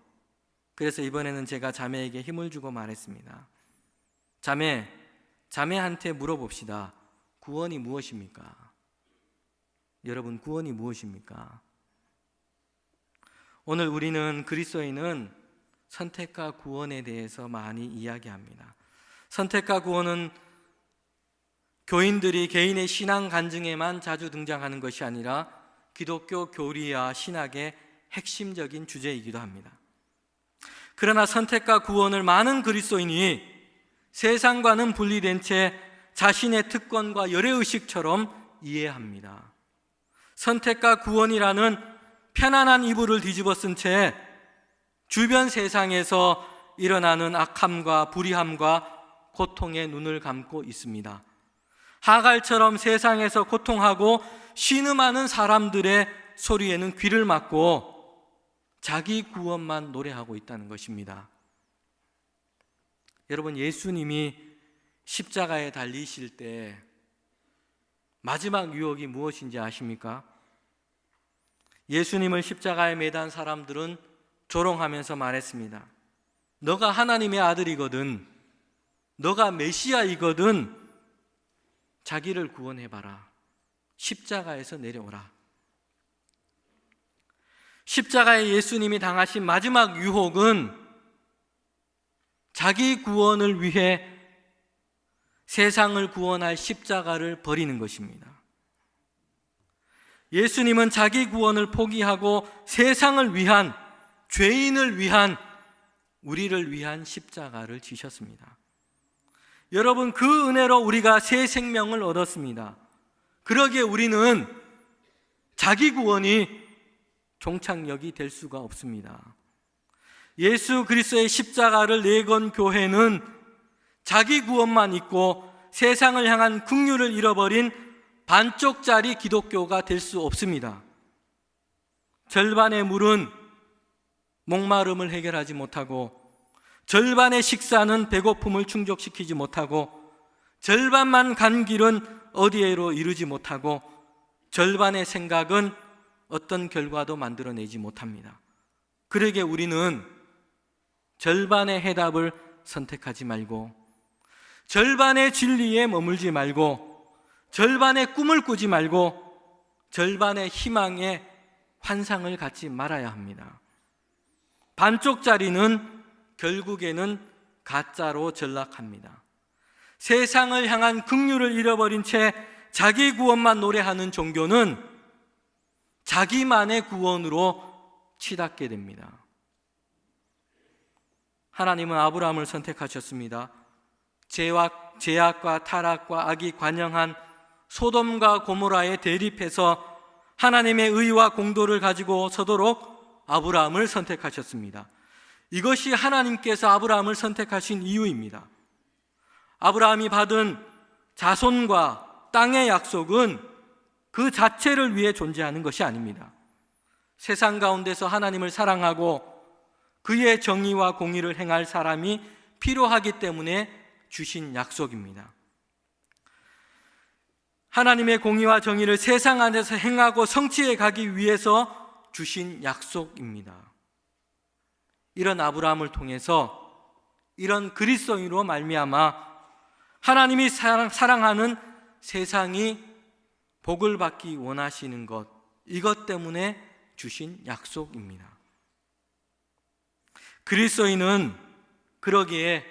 그래서 이번에는 제가 자매에게 힘을 주고 말했습니다. 자매한테 물어봅시다. 구원이 무엇입니까? 여러분, 구원이 무엇입니까? 오늘 우리는 그리스도인은 선택과 구원에 대해서 많이 이야기합니다. 선택과 구원은 교인들이 개인의 신앙 간증에만 자주 등장하는 것이 아니라 기독교 교리와 신학의 핵심적인 주제이기도 합니다. 그러나 선택과 구원을 많은 그리스도인이 세상과는 분리된 채 자신의 특권과 열애의식처럼 이해합니다. 선택과 구원이라는 편안한 이불을 뒤집어 쓴 채 주변 세상에서 일어나는 악함과 불의함과 고통에 눈을 감고 있습니다. 하갈처럼 세상에서 고통하고 신음하는 사람들의 소리에는 귀를 막고 자기 구원만 노래하고 있다는 것입니다. 여러분, 예수님이 십자가에 달리실 때 마지막 유혹이 무엇인지 아십니까? 예수님을 십자가에 매단 사람들은 조롱하면서 말했습니다. 너가 하나님의 아들이거든, 너가 메시아이거든 자기를 구원해봐라. 십자가에서 내려오라. 십자가에 예수님이 당하신 마지막 유혹은 자기 구원을 위해 세상을 구원할 십자가를 버리는 것입니다. 예수님은 자기 구원을 포기하고 세상을 위한, 죄인을 위한, 우리를 위한 십자가를 지셨습니다. 여러분, 그 은혜로 우리가 새 생명을 얻었습니다. 그러기에 우리는 자기 구원이 종착역이 될 수가 없습니다. 예수 그리스도의 십자가를 내건 교회는 자기 구원만 있고 세상을 향한 긍휼을 잃어버린 반쪽짜리 기독교가 될 수 없습니다. 절반의 물은 목마름을 해결하지 못하고, 절반의 식사는 배고픔을 충족시키지 못하고, 절반만 간 길은 어디에로 이르지 못하고, 절반의 생각은 어떤 결과도 만들어내지 못합니다. 그러기에 우리는 절반의 해답을 선택하지 말고, 절반의 진리에 머물지 말고, 절반의 꿈을 꾸지 말고, 절반의 희망의 환상을 갖지 말아야 합니다. 반쪽짜리는 결국에는 가짜로 전락합니다. 세상을 향한 긍휼을 잃어버린 채 자기 구원만 노래하는 종교는 자기만의 구원으로 치닫게 됩니다. 하나님은 아브라함을 선택하셨습니다. 죄악과 타락과 악이 관영한 소돔과 고모라에 대립해서 하나님의 의와 공도를 가지고 서도록 아브라함을 선택하셨습니다. 이것이 하나님께서 아브라함을 선택하신 이유입니다. 아브라함이 받은 자손과 땅의 약속은 그 자체를 위해 존재하는 것이 아닙니다. 세상 가운데서 하나님을 사랑하고 그의 정의와 공의를 행할 사람이 필요하기 때문에 주신 약속입니다. 하나님의 공의와 정의를 세상 안에서 행하고 성취해 가기 위해서 주신 약속입니다. 이런 아브라함을 통해서, 이런 그리스도인으로 말미암아 하나님이 사랑하는 세상이 복을 받기 원하시는 것, 이것 때문에 주신 약속입니다. 그리스도인은 그러기에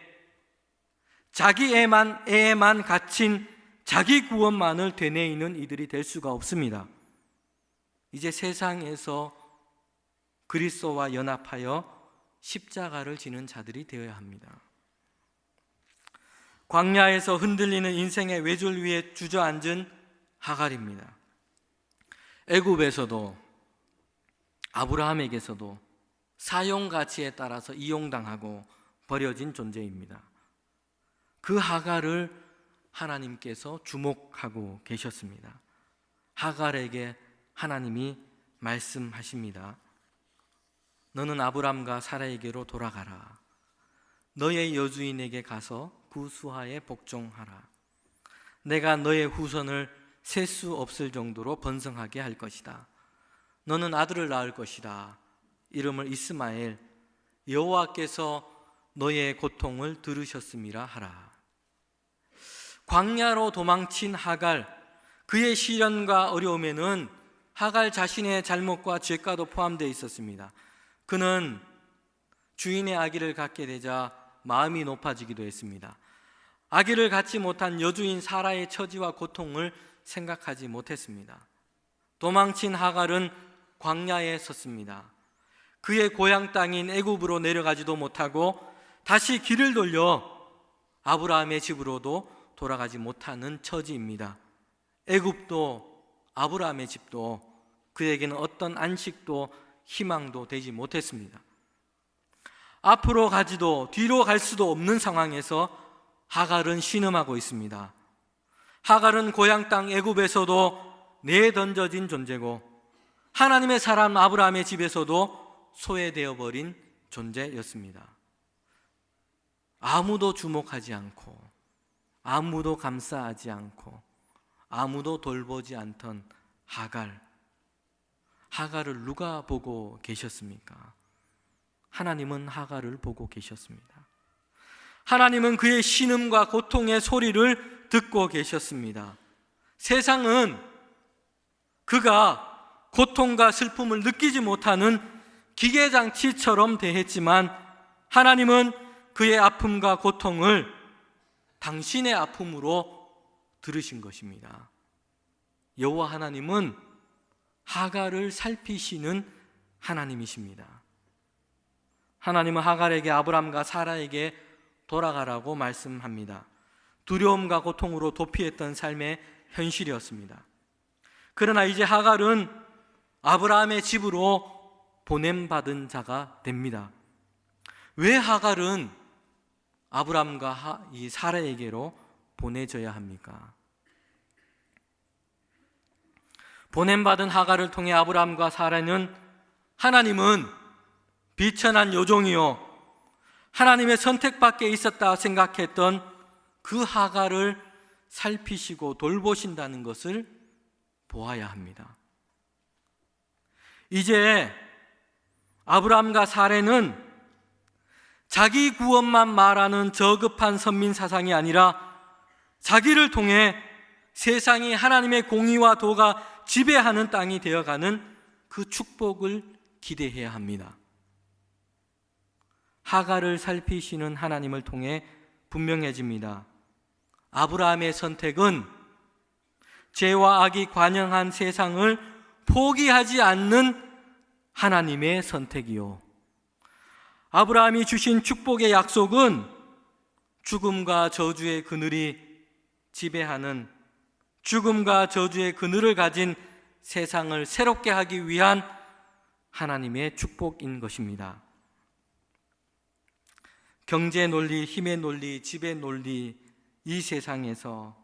자기 애에만 갇힌 자기 구원만을 되뇌이는 이들이 될 수가 없습니다. 이제 세상에서 그리스도와 연합하여 십자가를 지는 자들이 되어야 합니다. 광야에서 흔들리는 인생의 외줄 위에 주저앉은 하갈입니다. 애굽에서도 아브라함에게서도 사용 가치에 따라서 이용당하고 버려진 존재입니다. 그 하갈을 하나님께서 주목하고 계셨습니다. 하갈에게 하나님이 말씀하십니다. 너는 아브람과 사라에게로 돌아가라. 너의 여주인에게 가서 그 수하에 복종하라. 내가 너의 후손을 셀 수 없을 정도로 번성하게 할 것이다. 너는 아들을 낳을 것이다. 이름을 이스마엘, 여호와께서 너의 고통을 들으셨음이라 하라. 광야로 도망친 하갈, 그의 시련과 어려움에는 하갈 자신의 잘못과 죄가도 포함되어 있었습니다. 그는 주인의 아기를 갖게 되자 마음이 높아지기도 했습니다. 아기를 갖지 못한 여주인 사라의 처지와 고통을 생각하지 못했습니다. 도망친 하갈은 광야에 섰습니다. 그의 고향 땅인 애굽으로 내려가지도 못하고 다시 길을 돌려 아브라함의 집으로도 돌아가지 못하는 처지입니다. 애굽도 아브라함의 집도 그에게는 어떤 안식도 희망도 되지 못했습니다. 앞으로 가지도 뒤로 갈 수도 없는 상황에서 하갈은 신음하고 있습니다. 하갈은 고향 땅 애굽에서도 내던져진 존재고 하나님의 사람 아브라함의 집에서도 소외되어 버린 존재였습니다. 아무도 주목하지 않고 아무도 감싸하지 않고 아무도 돌보지 않던 하갈을 누가 보고 계셨습니까? 하나님은 하갈을 보고 계셨습니다. 하나님은 그의 신음과 고통의 소리를 듣고 계셨습니다. 세상은 그가 고통과 슬픔을 느끼지 못하는 기계장치처럼 대했지만 하나님은 그의 아픔과 고통을 당신의 아픔으로 들으신 것입니다. 여호와 하나님은 하갈을 살피시는 하나님이십니다. 하나님은 하갈에게 아브람과 사라에게 돌아가라고 말씀합니다. 두려움과 고통으로 도피했던 삶의 현실이었습니다. 그러나 이제 하갈은 아브라함의 집으로 보냄받은 자가 됩니다. 왜 하갈은 아브람과 이 사라에게로 보내져야 합니까? 보냄받은 하갈을 통해 아브람과 사라는 하나님은 비천한 요종이요 하나님의 선택 밖에 있었다 생각했던 그 하갈을 살피시고 돌보신다는 것을 보아야 합니다. 이제 아브람과 사라는 자기 구원만 말하는 저급한 선민 사상이 아니라 자기를 통해 세상이 하나님의 공의와 도가 지배하는 땅이 되어가는 그 축복을 기대해야 합니다. 하갈을 살피시는 하나님을 통해 분명해집니다. 아브라함의 선택은 죄와 악이 관영한 세상을 포기하지 않는 하나님의 선택이요, 아브라함이 주신 축복의 약속은 죽음과 저주의 그늘이 지배하는, 죽음과 저주의 그늘을 가진 세상을 새롭게 하기 위한 하나님의 축복인 것입니다. 경제 논리, 힘의 논리, 지배 논리, 이 세상에서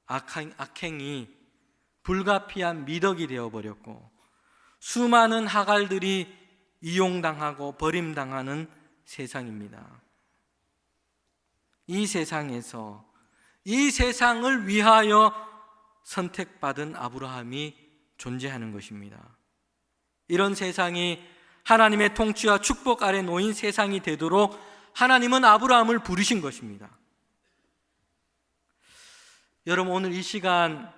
악행이 불가피한 미덕이 되어버렸고 수많은 하갈들이 이용당하고 버림당하는 세상입니다. 이 세상에서 이 세상을 위하여 선택받은 아브라함이 존재하는 것입니다. 이런 세상이 하나님의 통치와 축복 아래 놓인 세상이 되도록 하나님은 아브라함을 부르신 것입니다. 여러분, 오늘 이 시간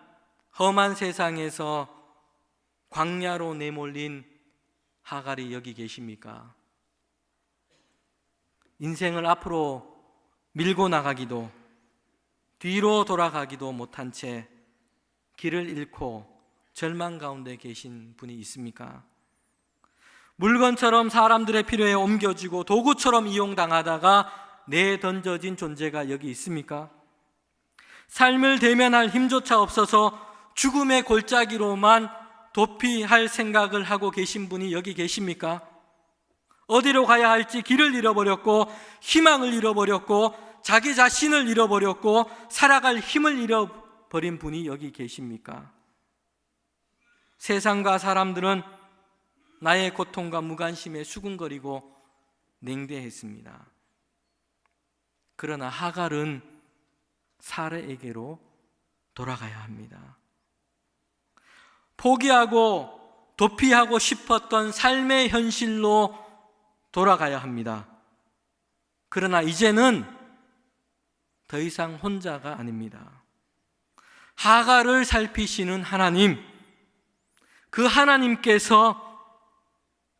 험한 세상에서 광야로 내몰린 하갈이 여기 계십니까? 인생을 앞으로 밀고 나가기도 뒤로 돌아가기도 못한 채 길을 잃고 절망 가운데 계신 분이 있습니까? 물건처럼 사람들의 필요에 옮겨지고 도구처럼 이용당하다가 내던져진 존재가 여기 있습니까? 삶을 대면할 힘조차 없어서 죽음의 골짜기로만 도피할 생각을 하고 계신 분이 여기 계십니까? 어디로 가야 할지 길을 잃어버렸고 희망을 잃어버렸고 자기 자신을 잃어버렸고 살아갈 힘을 잃어버린 분이 여기 계십니까? 세상과 사람들은 나의 고통과 무관심에 수군거리고 냉대했습니다. 그러나 하갈은 사라에게로 돌아가야 합니다. 포기하고 도피하고 싶었던 삶의 현실로 돌아가야 합니다. 그러나 이제는 더 이상 혼자가 아닙니다. 하갈을 살피시는 하나님, 그 하나님께서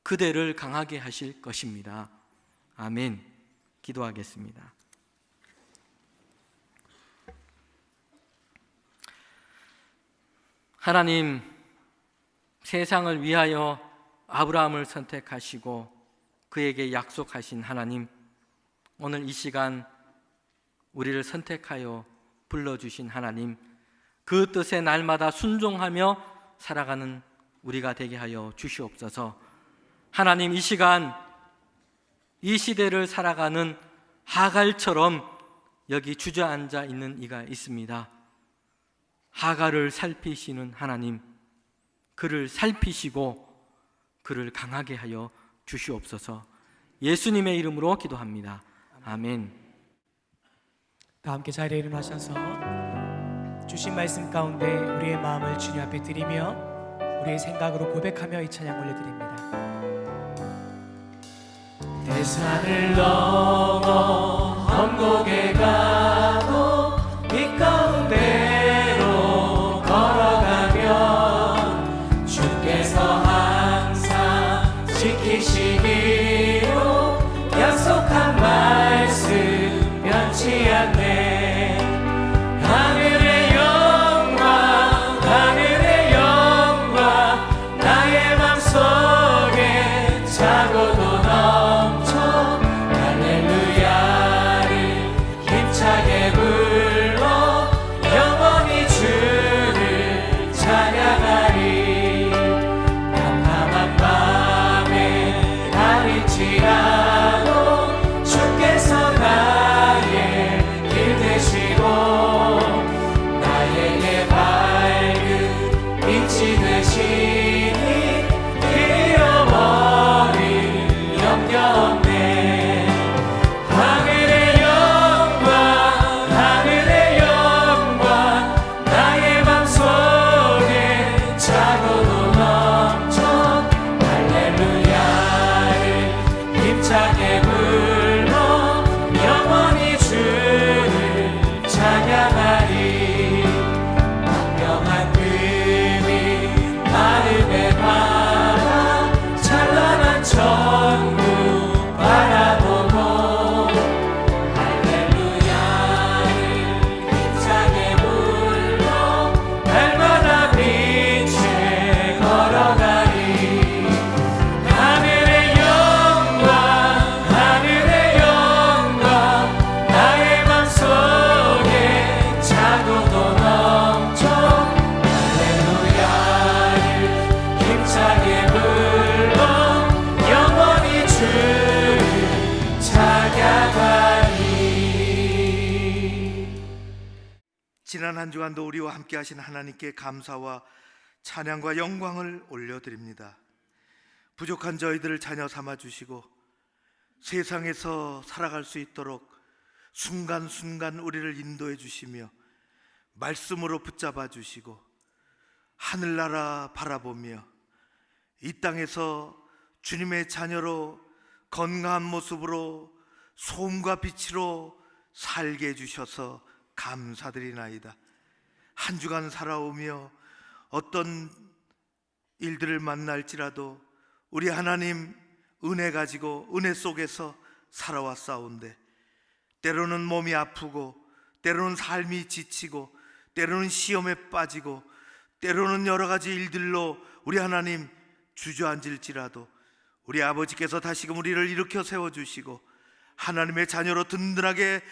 그대를 강하게 하실 것입니다. 아멘. 기도하겠습니다. 하나님, 세상을 위하여 아브라함을 선택하시고 그에게 약속하신 하나님, 오늘 이 시간 우리를 선택하여 불러주신 하나님, 그 뜻에 날마다 순종하며 살아가는 우리가 되게 하여 주시옵소서. 하나님, 이 시간 이 시대를 살아가는 하갈처럼 여기 주저앉아 있는 이가 있습니다. 하갈을 살피시는 하나님, 그를 살피시고 그를 강하게 하여 주시옵소서. 예수님의 이름으로 기도합니다. 아멘. 다 함께 자리에 일어나셔서 주신 말씀 가운데 우리의 마음을 주님 앞에 드리며 우리의 생각으로 고백하며 이 찬양 올려드립니다. 대산을 넘어 험곡에 가도 빛 가운데로 걸어가면 주께서 항상 지키시기로 약속한 말씀 변치 않네. 하늘의 영광, 하늘의 영광, 나의 맘속에 차고도 넘쳐 할렐루야를 힘차게 불러 영원히 주를 찬양하리. 깜깜한 밤에 달일지라도 주께서 나의 길 되시고 나에게 밝은 빛이 되시니 잃어버릴 염려 없네. 하늘의 영광, 하늘의 영광, 나의 맘속에 차고도 넘쳐 할렐루야를 힘차게 불러 영원히 주를 찬양하리. 광명한 금이 마름에 바라 찬란한 천국 바라보고 할렐루야를 힘차게 불러 날마다 빛에 걸어가리. 하늘의 영광, 하늘의 영광, 나의 맘속에 차고도 넘쳐 할렐루야를 힘차게 불러 영원히 주를 찬양하리. 지난 한 주간도 우리와 함께 하신 하나님께 감사와 찬양과 영광을 올려드립니다. 부족한 저희들을 자녀 삼아 주시고 세상에서 살아갈 수 있도록 순간순간 우리를 인도해 주시며 말씀으로 붙잡아 주시고 하늘나라 바라보며 이 땅에서 주님의 자녀로 건강한 모습으로 소음과 빛으로 살게 해주셔서 감사드리나이다. 한 주간 살아오며 어떤 일들을 만날지라도 우리 하나님 은혜 가지고 은혜 속에서 살아왔사온데 때로는 몸이 아프고 때로는 삶이 지치고 때로는 시험에 빠지고 때로는 여러 가지 일들로 우리 하나님 주저앉을지라도 우리 아버지께서 다시금 우리를 일으켜 세워주시고 하나님의 자녀로 든든하게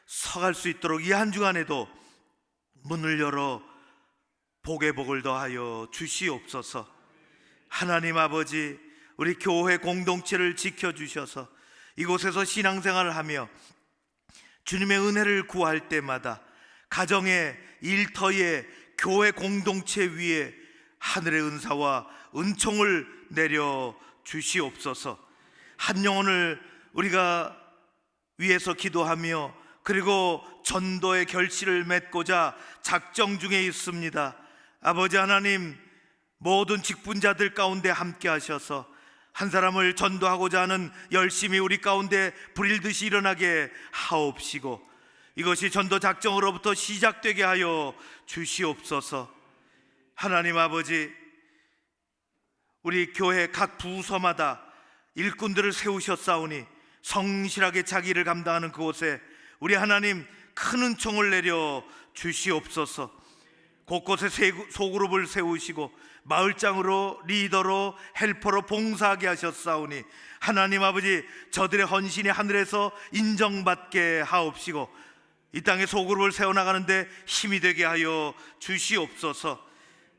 서갈 수 있도록 이 한 주간에도 문을 열어 복의 복을 더하여 주시옵소서. 하나님 아버지, 우리 교회 공동체를 지켜주셔서 이곳에서 신앙생활을 하며 주님의 은혜를 구할 때마다 가정의 일터에 교회 공동체 위에 하늘의 은사와 은총을 내려 주시옵소서. 한 영혼을 우리가 위해서 기도하며 그리고 전도의 결실을 맺고자 작정 중에 있습니다. 아버지 하나님, 모든 직분자들 가운데 함께 하셔서 한 사람을 전도하고자 하는 열심히 우리 가운데 불일듯이 일어나게 하옵시고, 이것이 전도 작정으로부터 시작되게 하여 주시옵소서. 하나님 아버지, 우리 교회 각 부서마다 일꾼들을 세우셨사오니 성실하게 자기 일을 감당하는 그곳에 우리 하나님 큰 은총을 내려 주시옵소서. 곳곳에 소그룹을 세우시고 마을장으로, 리더로, 헬퍼로 봉사하게 하셨사오니 하나님 아버지, 저들의 헌신이 하늘에서 인정받게 하옵시고 이 땅에 소그룹을 세워나가는데 힘이 되게 하여 주시옵소서.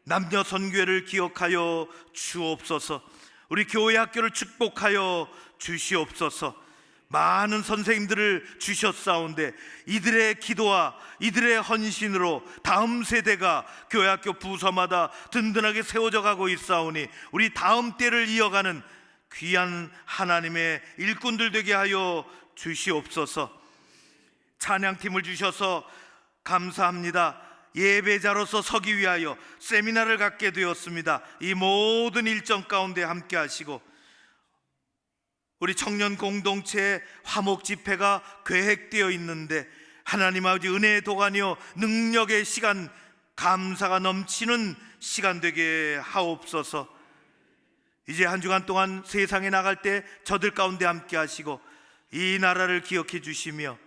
남녀 선교회를 기억하여 주옵소서. 우리 교회 학교를 축복하여 주시옵소서. 많은 선생님들을 주셨사온데 이들의 기도와 이들의 헌신으로 다음 세대가 교회학교 부서마다 든든하게 세워져 가고 있사오니 우리 다음 때를 이어가는 귀한 하나님의 일꾼들 되게 하여 주시옵소서. 찬양팀을 주셔서 감사합니다. 예배자로서 서기 위하여 세미나를 갖게 되었습니다. 이 모든 일정 가운데 함께 하시고 우리 청년 공동체의 화목 집회가 계획되어 있는데 하나님 아버지, 은혜의 도가니요 능력의 시간, 감사가 넘치는 시간 되게 하옵소서. 이제 한 주간 동안 세상에 나갈 때 저들 가운데 함께 하시고 이 나라를 기억해 주시며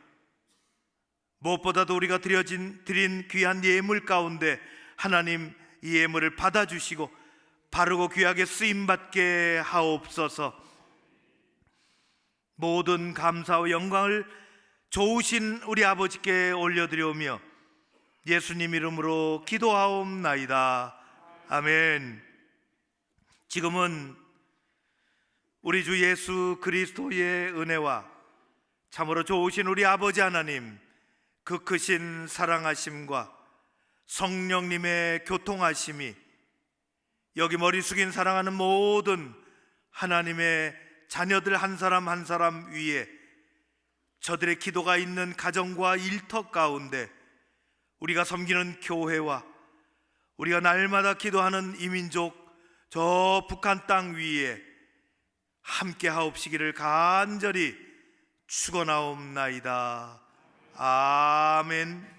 무엇보다도 우리가 드린 귀한 예물 가운데 하나님 이 예물을 받아주시고 바르고 귀하게 쓰임받게 하옵소서. 모든 감사와 영광을 좋으신 우리 아버지께 올려드려오며 예수님 이름으로 기도하옵나이다. 아멘. 지금은 우리 주 예수 그리스도의 은혜와 참으로 좋으신 우리 아버지 하나님 그 크신 사랑하심과 성령님의 교통하심이 여기 머리 숙인 사랑하는 모든 하나님의 자녀들 한 사람 한 사람 위에, 저들의 기도가 있는 가정과 일터 가운데, 우리가 섬기는 교회와 우리가 날마다 기도하는 이민족 저 북한 땅 위에 함께 하옵시기를 간절히 축원하옵나이다. 아멘.